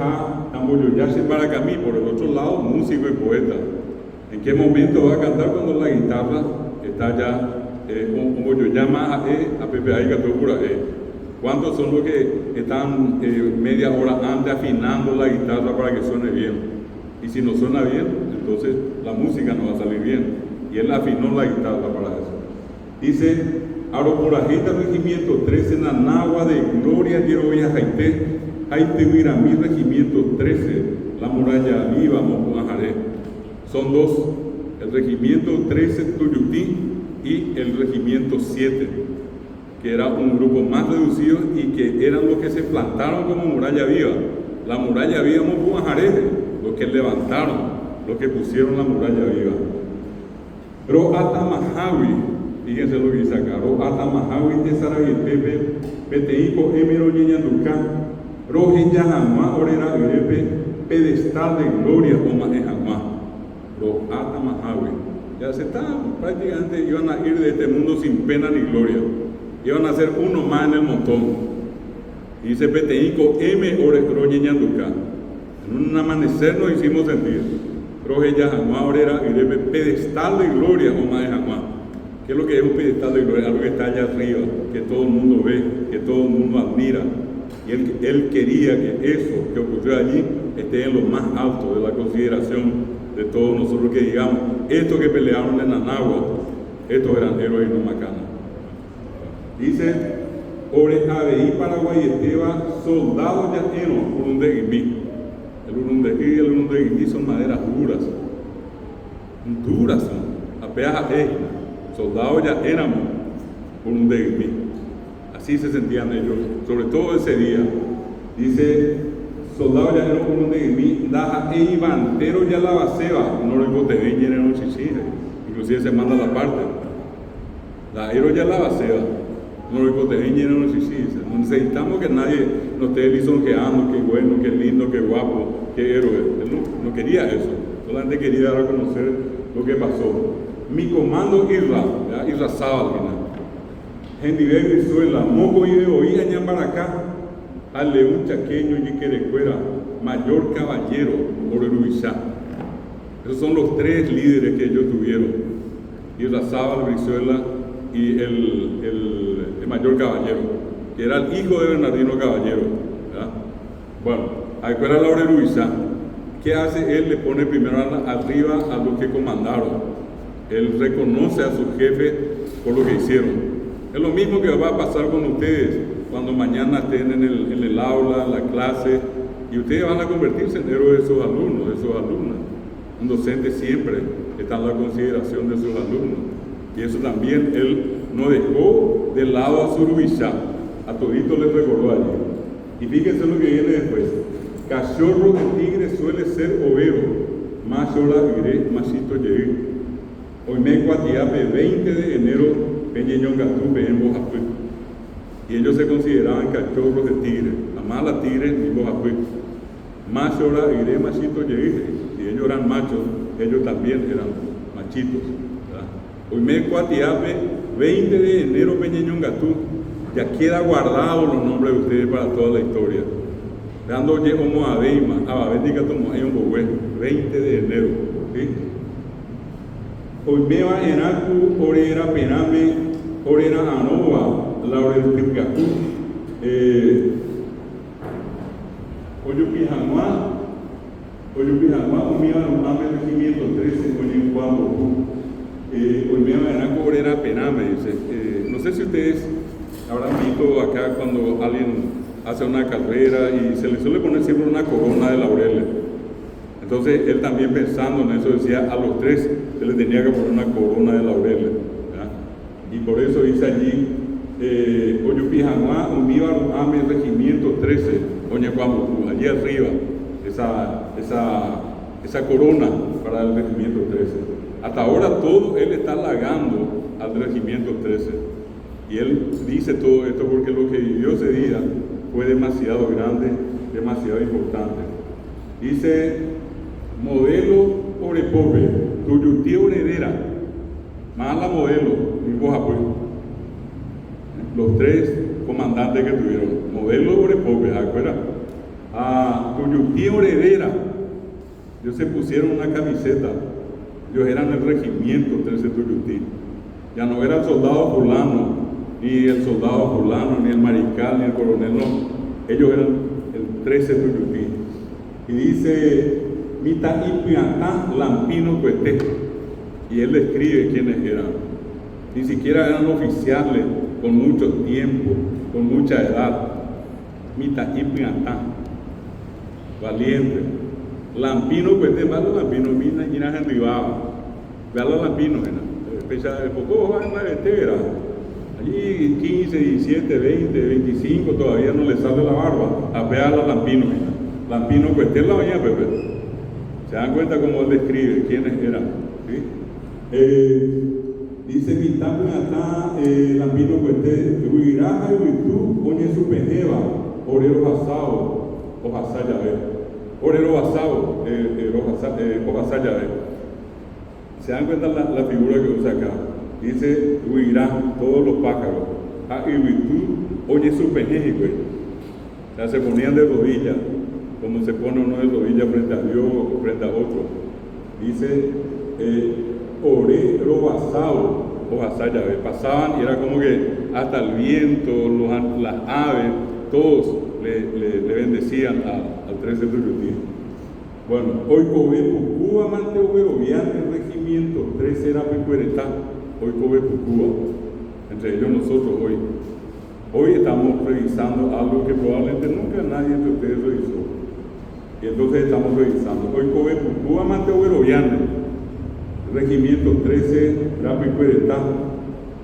Amboyoyashi para Camí, por el otro lado, músico y poeta. ¿En qué momento va a cantar? Cuando la guitarra está ya, como yo llama a Pepe Aicatopura? ¿Cuántos son los que están media hora antes afinando la guitarra para que suene bien? Y si no suena bien, entonces la música no va a salir bien. Y él afinó la guitarra para eso. Dice, Aroporajita Regimiento 13, Nanagua de Gloria, Yerovia, Haité, Haité Huiramí, Regimiento 13, La Muralla Viva, Mocuajaré. Son dos, el Regimiento 13 Tuyutí y el Regimiento 7, que era un grupo más reducido y que eran los que se plantaron como Muralla Viva. La Muralla Viva, Mocuajaré, los que levantaron, los que pusieron la Muralla Viva. Ro Atamajawi, fíjense lo que dice acá, Ro Atamajawi de Sarayetepe, Peteico Emero Ñeñanducá, Roje Yahamá, Orera Virepe, pedestal de gloria, Oma Ehamá, Ro Atamajawi. Ya se está, prácticamente iban a ir de este mundo sin pena ni gloria, iban a ser uno más en el montón. Y dice Peteico M. Orera Ñeñanducá. En un amanecer nos hicimos sentir. Roje Yahamá, Orera Virepe, pedestal de gloria, Oma Ehamá. ¿Qué es lo que es un pedestal de gloria? Algo que está allá arriba, que todo el mundo ve, que todo el mundo admira. Y él quería que eso que ocurrió allí esté en lo más alto de la consideración de todos nosotros, que digamos, estos que pelearon en Nanagua, estos eran héroes no macanas. Dice, Ore Abeí Paraguayeteba, soldados yaenos, Urundeguimí. El Urundeguí y el Urundeguimí son maderas duras. Duras son, apenas soldados ya éramos Urundeguimí. Así se sentían ellos, sobre todo ese día. Dice, soldados ya eran Urundeguimí, Daja e Ivantero ya la baseba, no lo cotebeñe en el chichire. Inclusive se manda la parte. La héroe ya la baseba, no lo cotebeñe en el chichire. No necesitamos que nadie nos esté lisonjeando, qué bueno, qué lindo, qué guapo, qué héroe. Él no quería eso, solamente quería dar a conocer lo que pasó. Mi comando Irra Sábal, Gendive Venezuela, Moco y de Oía, Ñambaracá, al León Chaqueño y Querecuera, Mayor Caballero, Orerubizá. Esos son los tres líderes que ellos tuvieron: Irra Sábal, Venezuela y el Mayor Caballero, que era el hijo de Bernardino Caballero, ¿verdad? Bueno, acuérdate a la Orerubizá. ¿Qué hace él? Le pone primero arriba a los que comandaron. Él reconoce a su jefe por lo que hicieron. Es lo mismo que va a pasar con ustedes cuando mañana estén en el aula, en la clase, y ustedes van a convertirse en héroes de sus alumnos, de sus alumnas. Un docente siempre está en la consideración de sus alumnos. Y eso también él no dejó de lado a Surubishá. A todito les recordó allí. Y fíjense lo que viene después. Cachorro de tigre suele ser overo, machola iré, machito llegué. Hoy me cuatiape 20 de enero, Peñeñongatú, en Bojapé. Y ellos se consideraban cachorros de tigre, la mala tigre en Bojapé. Machola iré, machito llegué. Si ellos eran machos, ellos también eran machitos. Hoy me cuatiape 20 de enero, Peñeñongatú. Ya queda guardado los nombres de ustedes para toda la historia. Dando ye homo abeima, ababética tomo hay un bohue, 20 de enero. ¿Sí? Hoy me va en Acu, Orera Pename, Orera Anova, Laura del Picacú, Oyupijanua, Umía, Ame, Regimiento 13, Oye, Juan, hoy me van a cobrar a pena, me dice. No sé si ustedes habrán visto acá cuando alguien hace una carrera y se le suele poner siempre una corona de laureles. Entonces él también pensando en eso decía, a los 3 se le tenía que poner una corona de laureles, ¿verdad? Y por eso dice allí, Oyupijanua, Umíbar, Ame, Regimiento 13, Oñecuamutu, allí arriba, esa corona para el Regimiento 13. Hasta ahora todo él está halagando al Regimiento 13. Y él dice todo esto porque lo que vivió ese día fue demasiado grande, demasiado importante. Dice, modelo Orepope, Tuyutí Heredera, mala modelo, y vos apoyo. Los 3 comandantes que tuvieron, modelo Orepope, ¿se acuerdan? Tuyutí Heredera, ellos se pusieron una camiseta, ellos eran el regimiento 13 Tuyutí, ya no era el soldado fulano, ni el soldado fulano, ni el mariscal, ni el coronel, no, ellos eran el 13 Tuyutí. Y dice, Mita Ipiatá Lampino Cuete, y él describe quiénes eran. Ni siquiera eran oficiales con mucho tiempo, con mucha edad. Mita Ipiatá, valiente. Lampino Cuete, más Lampino, mina y nada arribaba. Vean los lampinos, especial de poco, va a vetera. Allí 15, 17, 20, 25, todavía no le sale la barba. A ver a los lampinos. Lampino Cuete la baña, Pepe. ¿Se dan cuenta cómo él describe quiénes eran? ¿Sí? Dice Vitapinatá, Lampino Cuete, Huiraja y Huitú, Oñe Supejeva, Orero Basao, Ojasayave. Orero Basao, Ojasayave. ¿Se dan cuenta la figura que usa acá? Dice Huirá, todos los pájaros. Y Huitú, Oñe Supejeva. O sea, se ponían de rodillas, como se pone uno de rodillas frente a Dios o frente a otro. Dice, Orero Basao, Ojasaya, pasaban y era como que hasta el viento, las aves, todos le bendecían al 13 de Tuyutí. Bueno, hoy Kobe Pucúa, Mante Oberovian, el regimiento 13 era Pecueretá, hoy Kobe Pucúa, entre ellos nosotros hoy. Hoy estamos revisando algo que probablemente nunca nadie de ustedes revisó. Y entonces estamos revisando. Hoy Kobe Pucúa, Mante Oberovian, regimiento 13, Rapi Cueretá.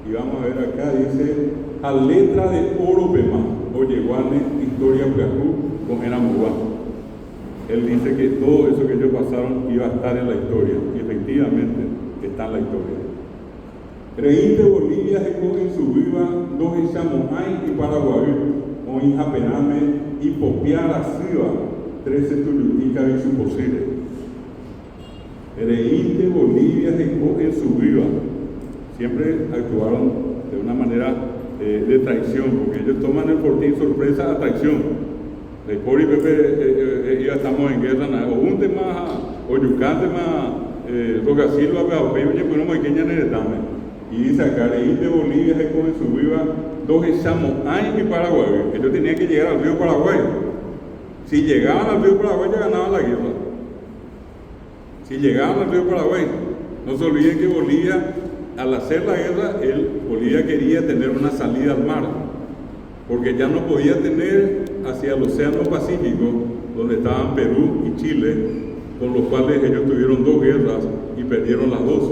Y vamos a ver acá, dice, a letra de oro Pema, Oyeguane, Historia Ucacú, con Enamugua. Él dice que todo eso que ellos pasaron iba a estar en la historia, y efectivamente está en la historia. Reíste Bolivia en su viva, dos Chamoay y Paraguay, o en Japename y Popiara Siva, 13 Tuyutica y su posible. Reíste Bolivia en su viva. Siempre actuaron de una manera de traición, porque ellos toman el fortín sorpresa a traición. De Cori Pepe, ya estamos en guerra, o un tema, o yucante más, Rogasilva, pero oye, pues no me queñan en el dame. Y dice acá, Reíste Bolivia en su viva, dos Chamoay y Paraguay. Ellos tenían que llegar al río Paraguay. Si llegaban al río Paraguay, ya ganaban la guerra. Si llegaban al río Paraguay, no se olviden que Bolivia, al hacer la guerra, Bolivia quería tener una salida al mar, porque ya no podía tener hacia el Océano Pacífico, donde estaban Perú y Chile, con los cuales ellos tuvieron 2 guerras y perdieron las 2.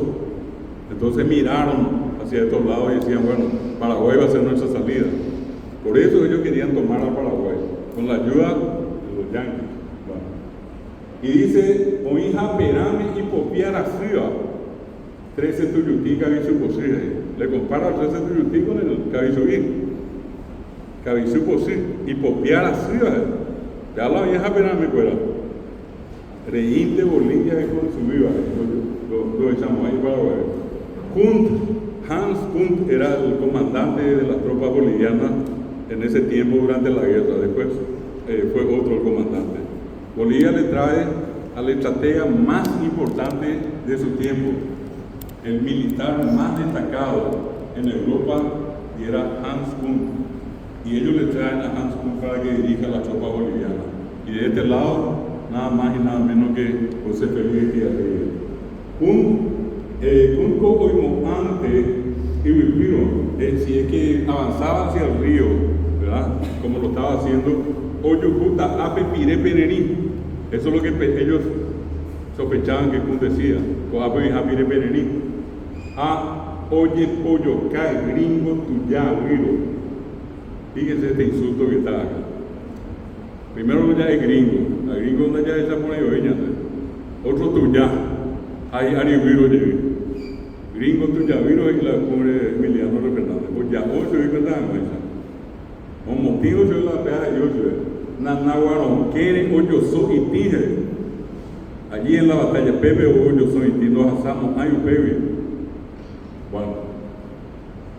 Entonces miraron hacia estos lados y decían, bueno, Paraguay va a ser nuestra salida. Por eso ellos querían tomar a Paraguay, con la ayuda de los yanquis. Y dice, Oija Perame y Popiara Siva, 13 Tuyutí, Cabizú Posí. Le compara al 13 Tuyutí con el Cabizubí. Cabizú Posí y Popiara Siva. Ya la vieja Perame fuera. Reíste Bolivia con su viva. Lo echamos ahí para ver. Hans Kunt era el comandante de las tropas bolivianas en ese tiempo durante la guerra. Después fue otro el comandante. Bolivia le trae al estratega más importante de su tiempo, el militar más destacado en Europa, y era Hans Kunt. Y ellos le traen a Hans Kunt para que dirija la tropa boliviana. Y de este lado, nada más y nada menos que José Félix Díaz. Kunt Kunko oimo antes y viviro, si es que avanzaba hacia el río, ¿verdad? Como lo estaba haciendo, Oyukuta ape pire penerí. Eso es lo que ellos sospechaban que Kun decía, o ape pire penerí. Oye pollo cae, gringo tuya, gringo. Fíjense este insulto que está acá. Primero ya es gringo, la gringo donde ya esa pone oveña, otro tuya, hay arigüiro llegué. Gringo tuya, viro y la pobre Emiliano Fernández. Pues ya, hoy se ve que está en esa. Un motivo se la pega de Dios, Nanaguaron, quiere hoyo soy y tije. Allí en la batalla, Pepe o hoyo soy y tije, nos asamos, hay un Pepe. Bueno,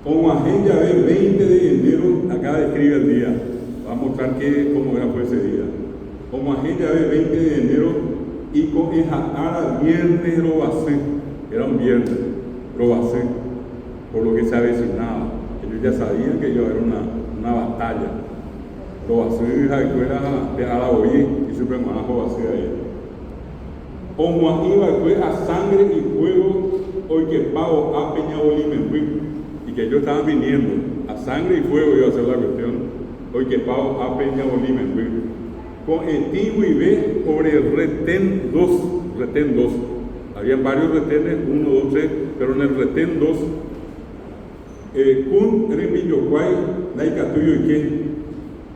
como agenda ve 20 de enero, acá describe el día. Va a mostrar cómo fue ese día. Como agenda ve 20 de enero y con esa ara viernes robacé. Era un viernes, robacé, por lo que se avecinaba. Ellos ya sabían que iba a haber una batalla. Robacé de Araboyé y su hermana robacé a ella. Como iba fue a sangre y fuego, hoy que pavo a Peñabolín y que ellos estaban viniendo a sangre y fuego iba a ser la cuestión. Hoy que pavo a Peñabolín con el Tibu y B por el retén 2. Habían varios retenes, 1, 2, 3, pero en el retén 2, Kun Remillocuay, Naicatuyo y qué,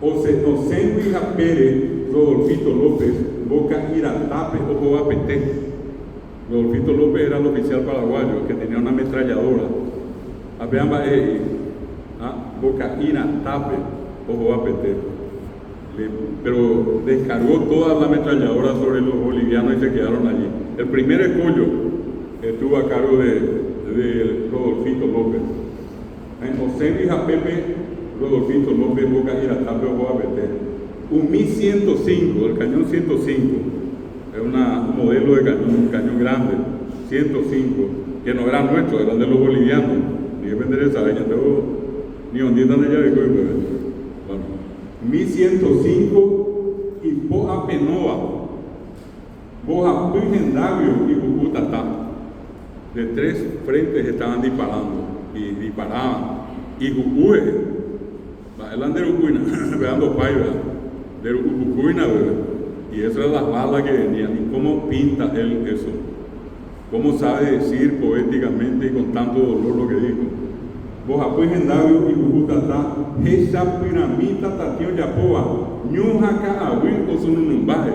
Osenhuija Pérez, Rodolfito López, Boca Iratape, Ojo Apete. Rodolfito López era el oficial paraguayo que tenía una ametralladora. Boca Iratape, Ojo Apete. Pero descargó toda la ametralladora sobre los bolivianos y se quedaron allí. El primer escollo estuvo a cargo de Rodolfito López. En Osenhuija Pepe, Rodolfito López, Boca Iratape, Ojo Apete. Un Mi-105, el cañón 105, es un modelo de cañón, un cañón grande, 105, que no era nuestro, era de los bolivianos. Ni que vender esa veña, ni ondita de ella de cuerpo. Bueno, Mi-105 y Boa Penova, Boa Puigendavio y Bucutatá. De 3 frentes estaban disparando y disparaban. Y Jucue, el de Ucuina, veando paiva. De Ucuina, y esas eran las balas que venían. ¿Y cómo pinta él eso? ¿Cómo sabe decir poéticamente y con tanto dolor lo que dijo? Bojapuy Gendavio y Bucutatá, esa piramita tatio yapoa, ñujaca abuil o sununumbaje,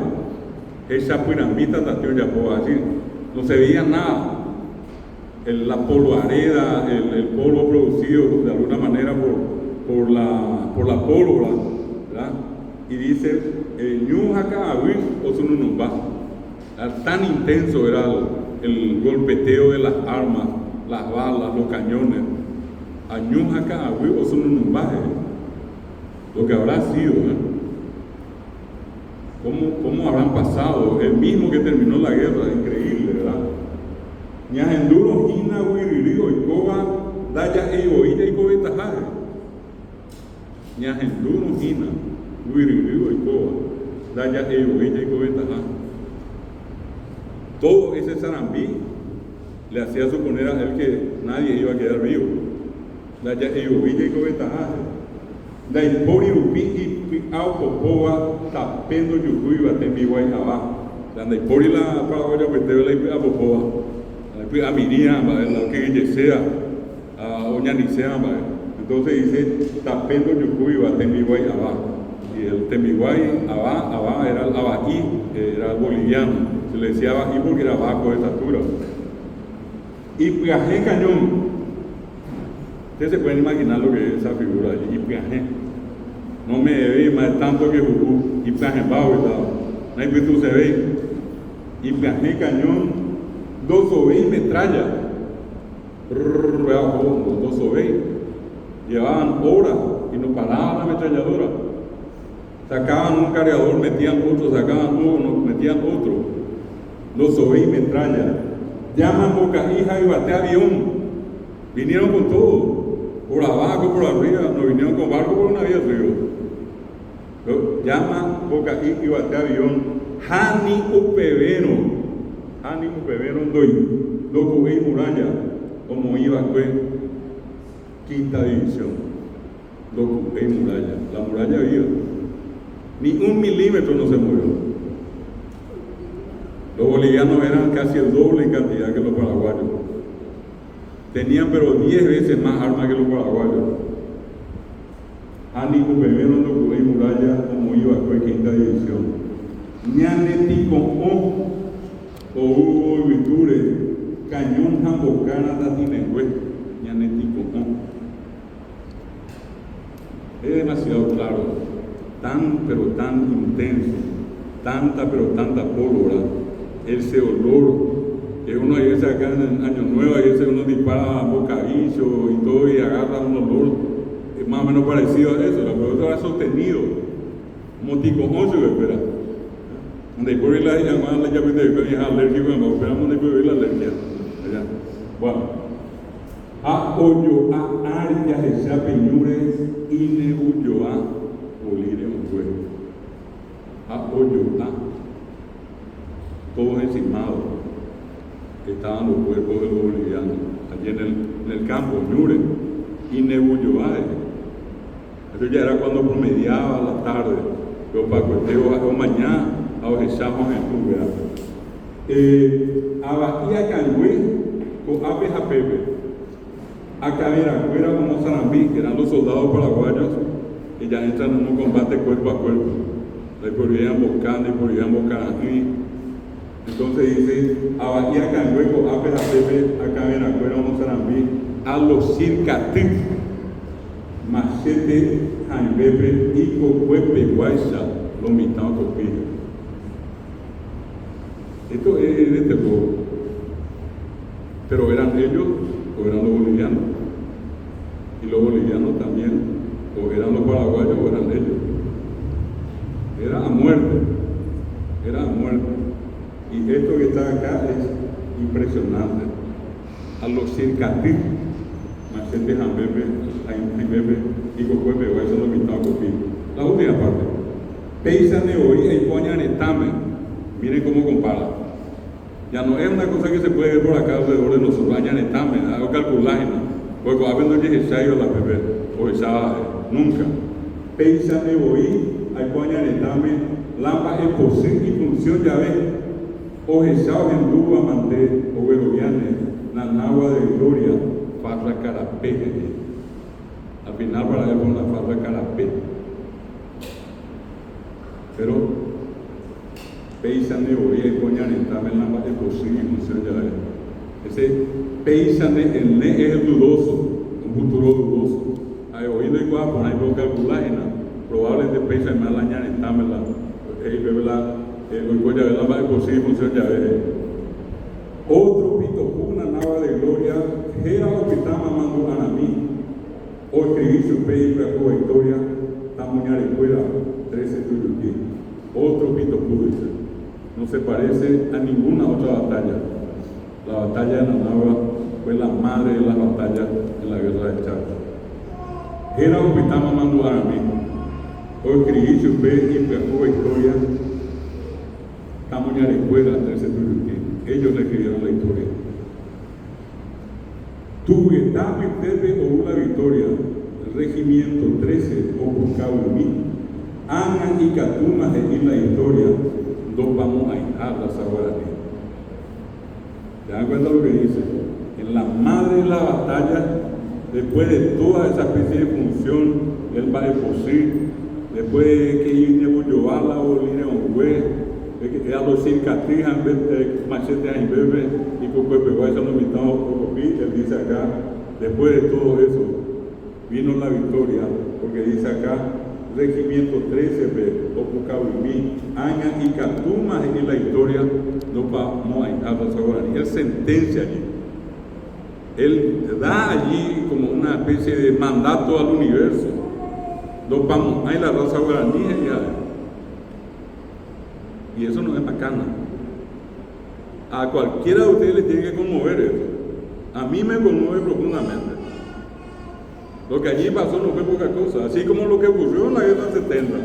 esa piramita tatio yapoa, así, no se veía nada. La polvareda, el polvo producido de alguna manera por la pólvora, ¿verdad? Y dice, ñujaca abuil o sununumbaje. Tan intenso era el golpeteo de las armas, las balas, los cañones. Añujaca abuil o sununumbaje. Lo que habrá sido, ¿Cómo habrán pasado? El mismo que terminó la guerra, increíble, ¿verdad? Ñajenduro, Hina, Huiririo, y Coba, Daya, Eoilla y Cobetajaje. Ñajenduro, Hina, Huiririo, y Coba, Daya, Eoilla y Cobetajaje. Todo ese zarambí le hacía suponer a él que nadie iba a quedar vivo. Daya, Eoilla y Cobetajaje. Daipori Upi y Aupopoa, Tapendo Yucuy, Batembiguay, abajo. La Daipori la Paraguaya, pues te ve la Aupopoa. A Miría, la que yesea, a Oñanicea, entonces dice Tapendo Yucuy, Batembiguay, abajo. Y el Tembiguay, abajo era el abají, era el boliviano. Se le decía abají porque era bajo de estatura. Y Piajé Cañón. Ustedes se pueden imaginar lo que es esa figura allí, Ipiajé. No me ve más tanto que Jucú, Ipiajé bajo, no hay que tú se ve. Ipiajé Cañón, 220 metralla. Fondo, 220. Llevaban horas y no paraban la ametralladora. Sacaban un cargador, metían otro, sacaban uno, metían otro. 220 metralla. Llaman Boca Hija y bate avión. Vinieron con todo. Por abajo, por arriba, no vinieron con barco por una vía río. Llama Boca y bate avión. Hani Upeveno doy. loco y muralla, como iba fue quinta división, loco y muralla, la muralla viva, ni 1 milímetro no se movió. Los bolivianos eran casi el doble en cantidad que los paraguayos, tenían pero 10 veces más armas que los paraguayos. Ánimo primero loco y muralla, como iba fue quinta división. Ñanetico o Hugo Viture, cañón jambocana tatinengüe, ñanetico es demasiado claro, tan pero tan intenso, tanta pero tanta pólvora, ese olor que uno a veces acá en Año Nuevo, a veces uno dispara bocadillo y todo y agarra un olor más o menos parecido a eso, pero eso era sostenido, motico se espera. Donde por la llamada la llave de alérgico, no esperamos de por la alergia. Bueno, a hoyo a áreas de chapeñures y neulloa olire un juego. A hoyo a todos encimados que estaban los cuerpos de los bolivianos allí en el campo, Ñure y neulloa. Eso ya era cuando promediaba la tarde, pero para cuesteo o mañana. Ahora estamos en lugar. A Bahía Cangüe con Aves a Pepe, a Caberacuera como Sarambí, que eran los soldados paraguayos que ya entran en un combate cuerpo a cuerpo. Le podrían Bocana y podrían Bocanají. Entonces dice: a Bahía Cangüe con Aves a Pepe, a Caberacuera como Sarambí, a los Circatí, Machete, Jaimbepe y Cocuepe, Guaysa, los mitados copillos. Esto es de terror, pero eran ellos o eran los bolivianos, y los bolivianos también, o eran los paraguayos o eran ellos. Era a muerte, y esto que está acá es impresionante. A los circatí, Machete, Jaimbepe y Cocuepe, eso lo mitad copillo. La última parte, Peisane hoy y Poñanetame, miren cómo compara. Ya no es una cosa que se puede ver por acá alrededor de nosotros, Añanetame, hago calcular, porque a veces no llega a la bebé, o esa nunca. Peisane hoy y Poñanetame, Lampa es posible y función ya ven, o Jesao en Duba Manté, o Veroviane, Nanagua de Gloria, Farra Carapé. Al final para él fue una Farra Carapé. Pero Peisane hoy y Poñanetame, Lampa es posible y función ya ven. Ese Peisane, el ne es el dudoso, un futuro dudoso. Hay oído igual, por ahí puedo calcular, probablemente Peisane más la ñanetame, hoy ya ven la más posible función ya ven. Otro pito, una nava de gloria, era lo que está mamando a mí. O escribí su pe y la victoria, tamuñar escuela, 13 tuyuquí. Otro pito dice. No se parece a ninguna otra batalla. La batalla de Nanagua fue la madre de las batallas en la guerra de Chaco. Era lo que está mamando a mí. O escribí su pe y la victoria, tamuñar escuela, 13 tuyuquí. Ellos le escribieron la historia. Tuguetame Pepe o una victoria, regimiento 13 o buscado en mí. Ana y Catuma de la historia, dos vamos a hijar la Zaguaraní. ¿Se dan cuenta lo que dice? En la madre de la batalla, después de toda esa especie de función, él va a posible, después de que Iñebo Yovala o Línea Ongüe, que a los circatí, Machete, Jaimbepe y Cocuepe, Guaysa, no invitamos Cocopí, él dice acá, después de todo eso, vino la victoria, porque dice acá, regimiento 13, Opucabimí, Aña y Catuma en la historia, no vamos a ir Zaguaraní. Él sentencia allí, él da allí como una especie de mandato al universo, no vamos a ir a la raza guaraní y eso no es bacana. A cualquiera de ustedes les tiene que conmover eso. A mí me conmueve profundamente. Lo que allí pasó no fue poca cosa, así como lo que ocurrió en la guerra 70,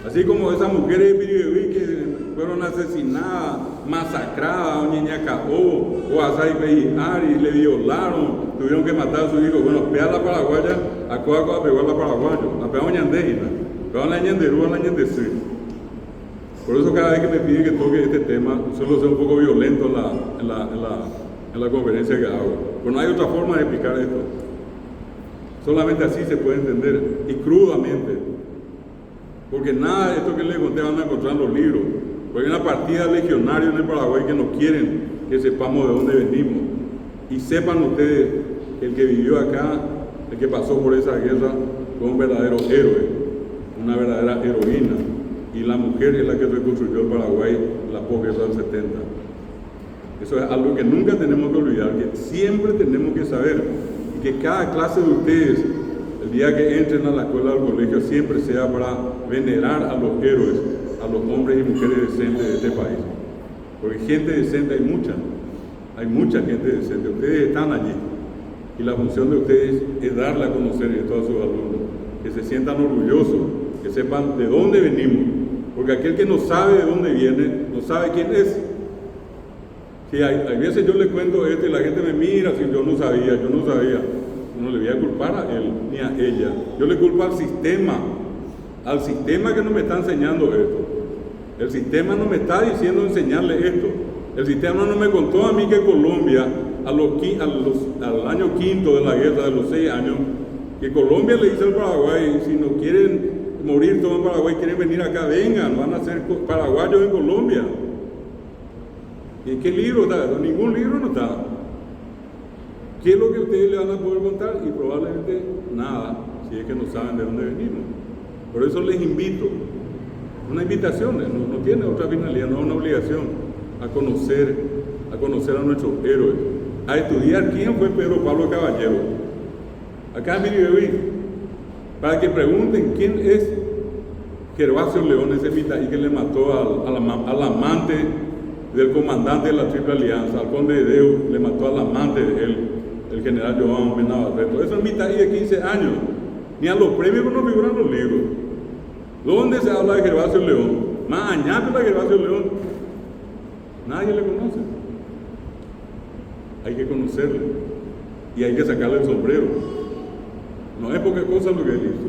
así como esas mujeres de Piribeví que fueron asesinadas, masacradas, o Ñeñacabó, o Azaipeijari, le violaron, tuvieron que matar a su hijo. Bueno, pea a la paraguaya, a Coacoa pegó a la paraguayo, la pegó a Ñandejina, pegó a la Ñanderú, a la Ñandesí. Por eso cada vez que me piden que toque este tema, suelo ser un poco violento en la conferencia que hago. Pero no hay otra forma de explicar esto. Solamente así se puede entender, y crudamente. Porque nada de esto que les conté van a encontrar en los libros. Porque hay una partida de legionarios en el Paraguay que no quieren que sepamos de dónde venimos. Y sepan ustedes que el que vivió acá, el que pasó por esa guerra, fue un verdadero héroe, una verdadera heroína. Y la mujer es la que reconstruyó el Paraguay en la posguerra del 70. Eso es algo que nunca tenemos que olvidar, que siempre tenemos que saber. Y que cada clase de ustedes, el día que entren a la escuela o al colegio, siempre sea para venerar a los héroes, a los hombres y mujeres decentes de este país. Porque gente decente hay mucha gente decente. Ustedes están allí. Y la función de ustedes es darle a conocer esto a sus alumnos, que se sientan orgullosos, que sepan de dónde venimos. Porque aquel que no sabe de dónde viene, no sabe quién es. Sí, hay veces yo le cuento esto y la gente me mira, si yo no sabía. No le voy a culpar a él ni a ella. Yo le culpo al sistema que no me está enseñando esto. El sistema no me está diciendo enseñarle esto. El sistema no me contó a mí que Colombia, al año quinto de la guerra, de los 6 años, que Colombia le dice al Paraguay, si no quieren morir todos en Paraguay, quieren venir acá, vengan, van a ser paraguayos en Colombia. ¿Y qué libro está? Ningún libro no está. ¿Qué es lo que ustedes le van a poder contar? Y probablemente nada, si es que no saben de dónde venimos. Por eso les invito, una invitación, no tiene otra finalidad, no es una obligación, a conocer a nuestros héroes, a estudiar quién fue Pedro Pablo Caballero, acá en Miribeví, para que pregunten quién es Gervasio León, ese y que le mató al amante del comandante de la Triple Alianza, al conde de Deu, le mató al amante de él, el general Joan Benabarreto. Eso es mitad de 15 años. Ni a los premios no figuran los libros. ¿Dónde se habla de Gervasio León? Más añade de Gervasio León. Nadie le conoce. Hay que conocerle. Y hay que sacarle el sombrero. No es poca cosa lo que él hizo.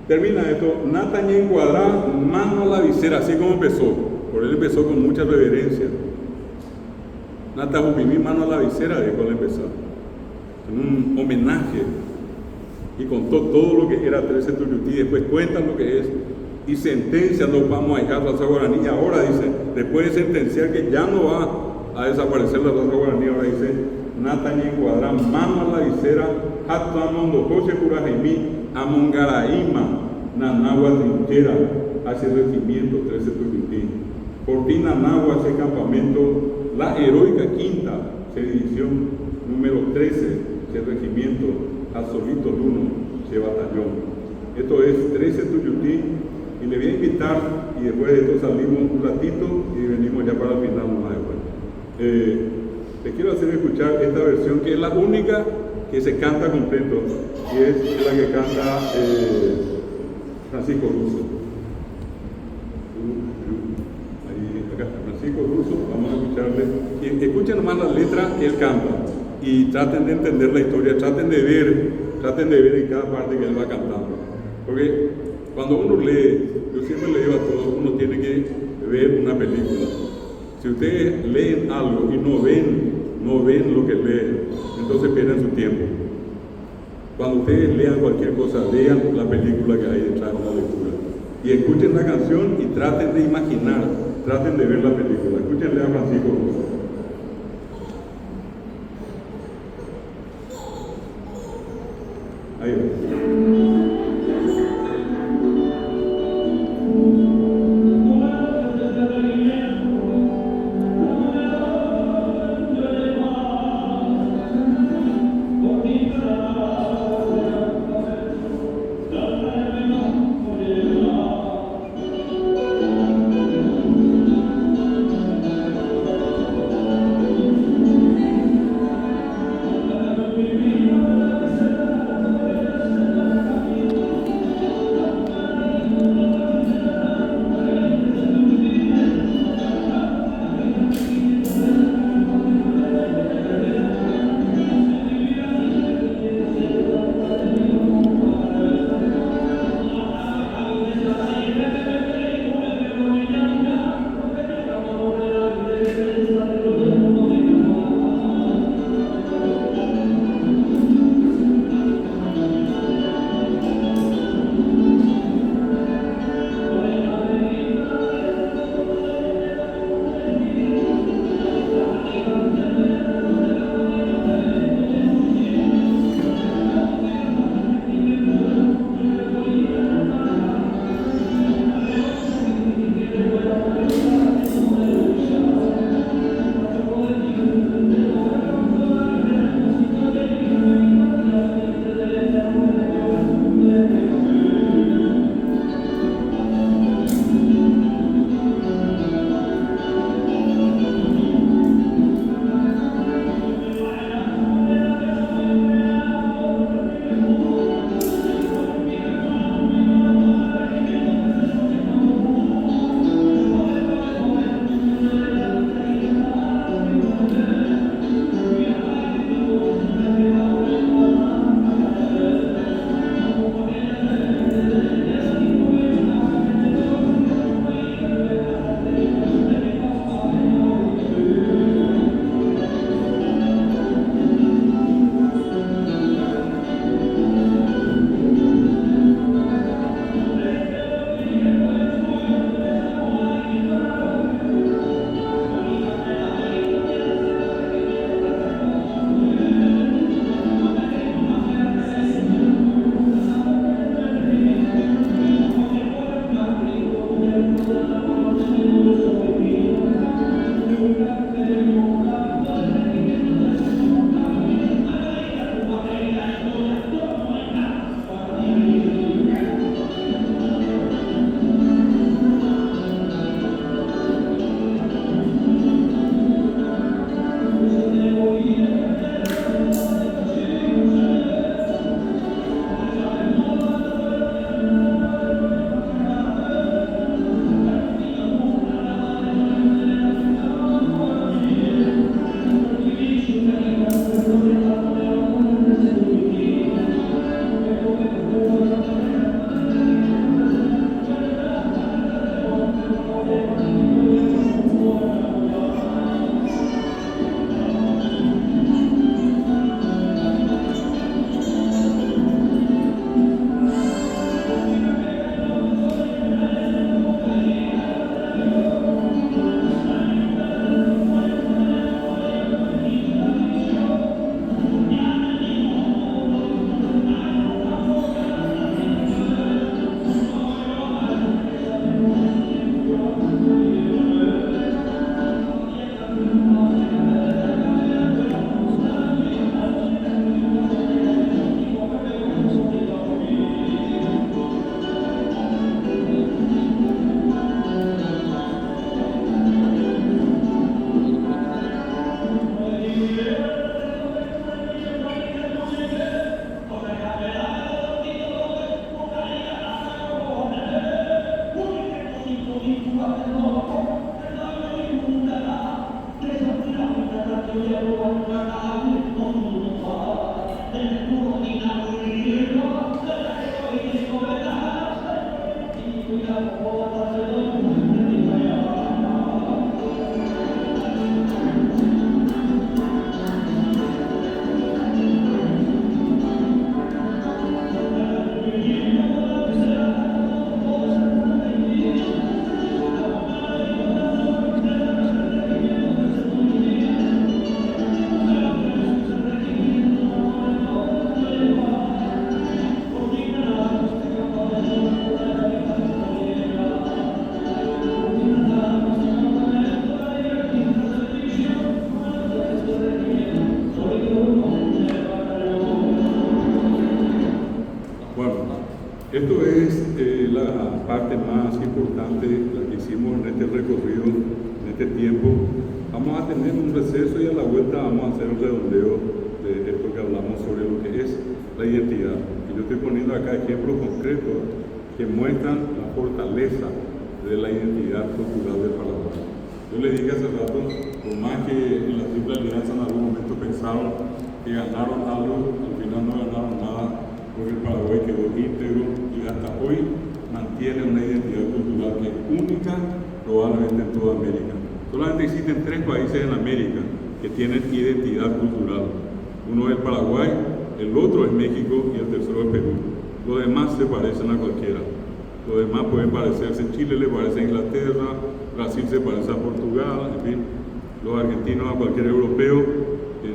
Termina esto. Natañén Cuadrá, mano a la visera, así como empezó. Por él empezó con mucha reverencia. Nata Jupimí, mano a la visera, dijo al empezar. En un homenaje. Y contó todo lo que era 13 Tuyutí. Después cuentan lo que es. Y sentencian los vamos a dejar la raza guaraní. Y ahora dice, después de sentenciar que ya no va a desaparecer la raza guaraní, ahora dice, Natañén Cuadrá, mano a la visera, Hatuamondo, José Curajaimí, Amongaraima, Nanagua Trinchera, hace regimiento 13 Tuyutí. Por ti Nanagua hace campamento, la heroica quinta, sedición, número 13, ese regimiento, Azolito Luno, ese batallón. Esto es 13 Tuyutí, y le voy a invitar, y después de esto salimos un ratito y venimos ya para el final más después. Les quiero hacer escuchar esta versión, que es la única que se canta completo, y es la que canta Francisco Russo. Acá está Francisco Russo, vamos a escucharle. Y escuchen nomás la letra que él canta, y traten de entender la historia, traten de ver en cada parte que él va cantando. Porque cuando uno lee, yo siempre le digo a todos, uno tiene que ver una película. Si ustedes leen algo y no ven lo que leen, entonces pierden su tiempo. Cuando ustedes lean cualquier cosa, lean la película que hay detrás de la lectura. Y escuchen la canción y traten de imaginar, traten de ver la película. Escúchenle a Francisco Russo. Ahí va. Esto es la parte más importante, la que hicimos en este recorrido, en este tiempo. Vamos a tener un receso y a la vuelta vamos a hacer un redondeo de esto que hablamos sobre lo que es la identidad. Y yo estoy poniendo acá ejemplos concretos que muestran la fortaleza de la identidad cultural del Paraguay. Yo les dije hace rato, por más que en la Triple Alianza en algún momento pensaron que ganaron algo, al final no ganaron nada, porque el Paraguay quedó íntegro y hasta hoy mantiene una identidad cultural que es única probablemente en toda América. Solamente existen 3 países en América que tienen identidad cultural. Uno es Paraguay, el otro es México y el tercero es Perú. Los demás se parecen a cualquiera. Los demás pueden parecerse, Chile le parece a Inglaterra, Brasil se parece a Portugal, en fin, los argentinos a cualquier europeo,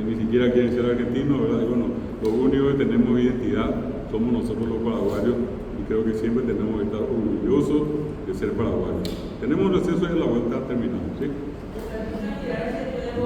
ni siquiera quieren ser argentinos, ¿verdad? Y bueno, lo único que tenemos identidad somos nosotros los paraguayos y creo que siempre tenemos que estar orgullosos de ser paraguayos. Tenemos un receso y a la vuelta terminamos, ¿sí?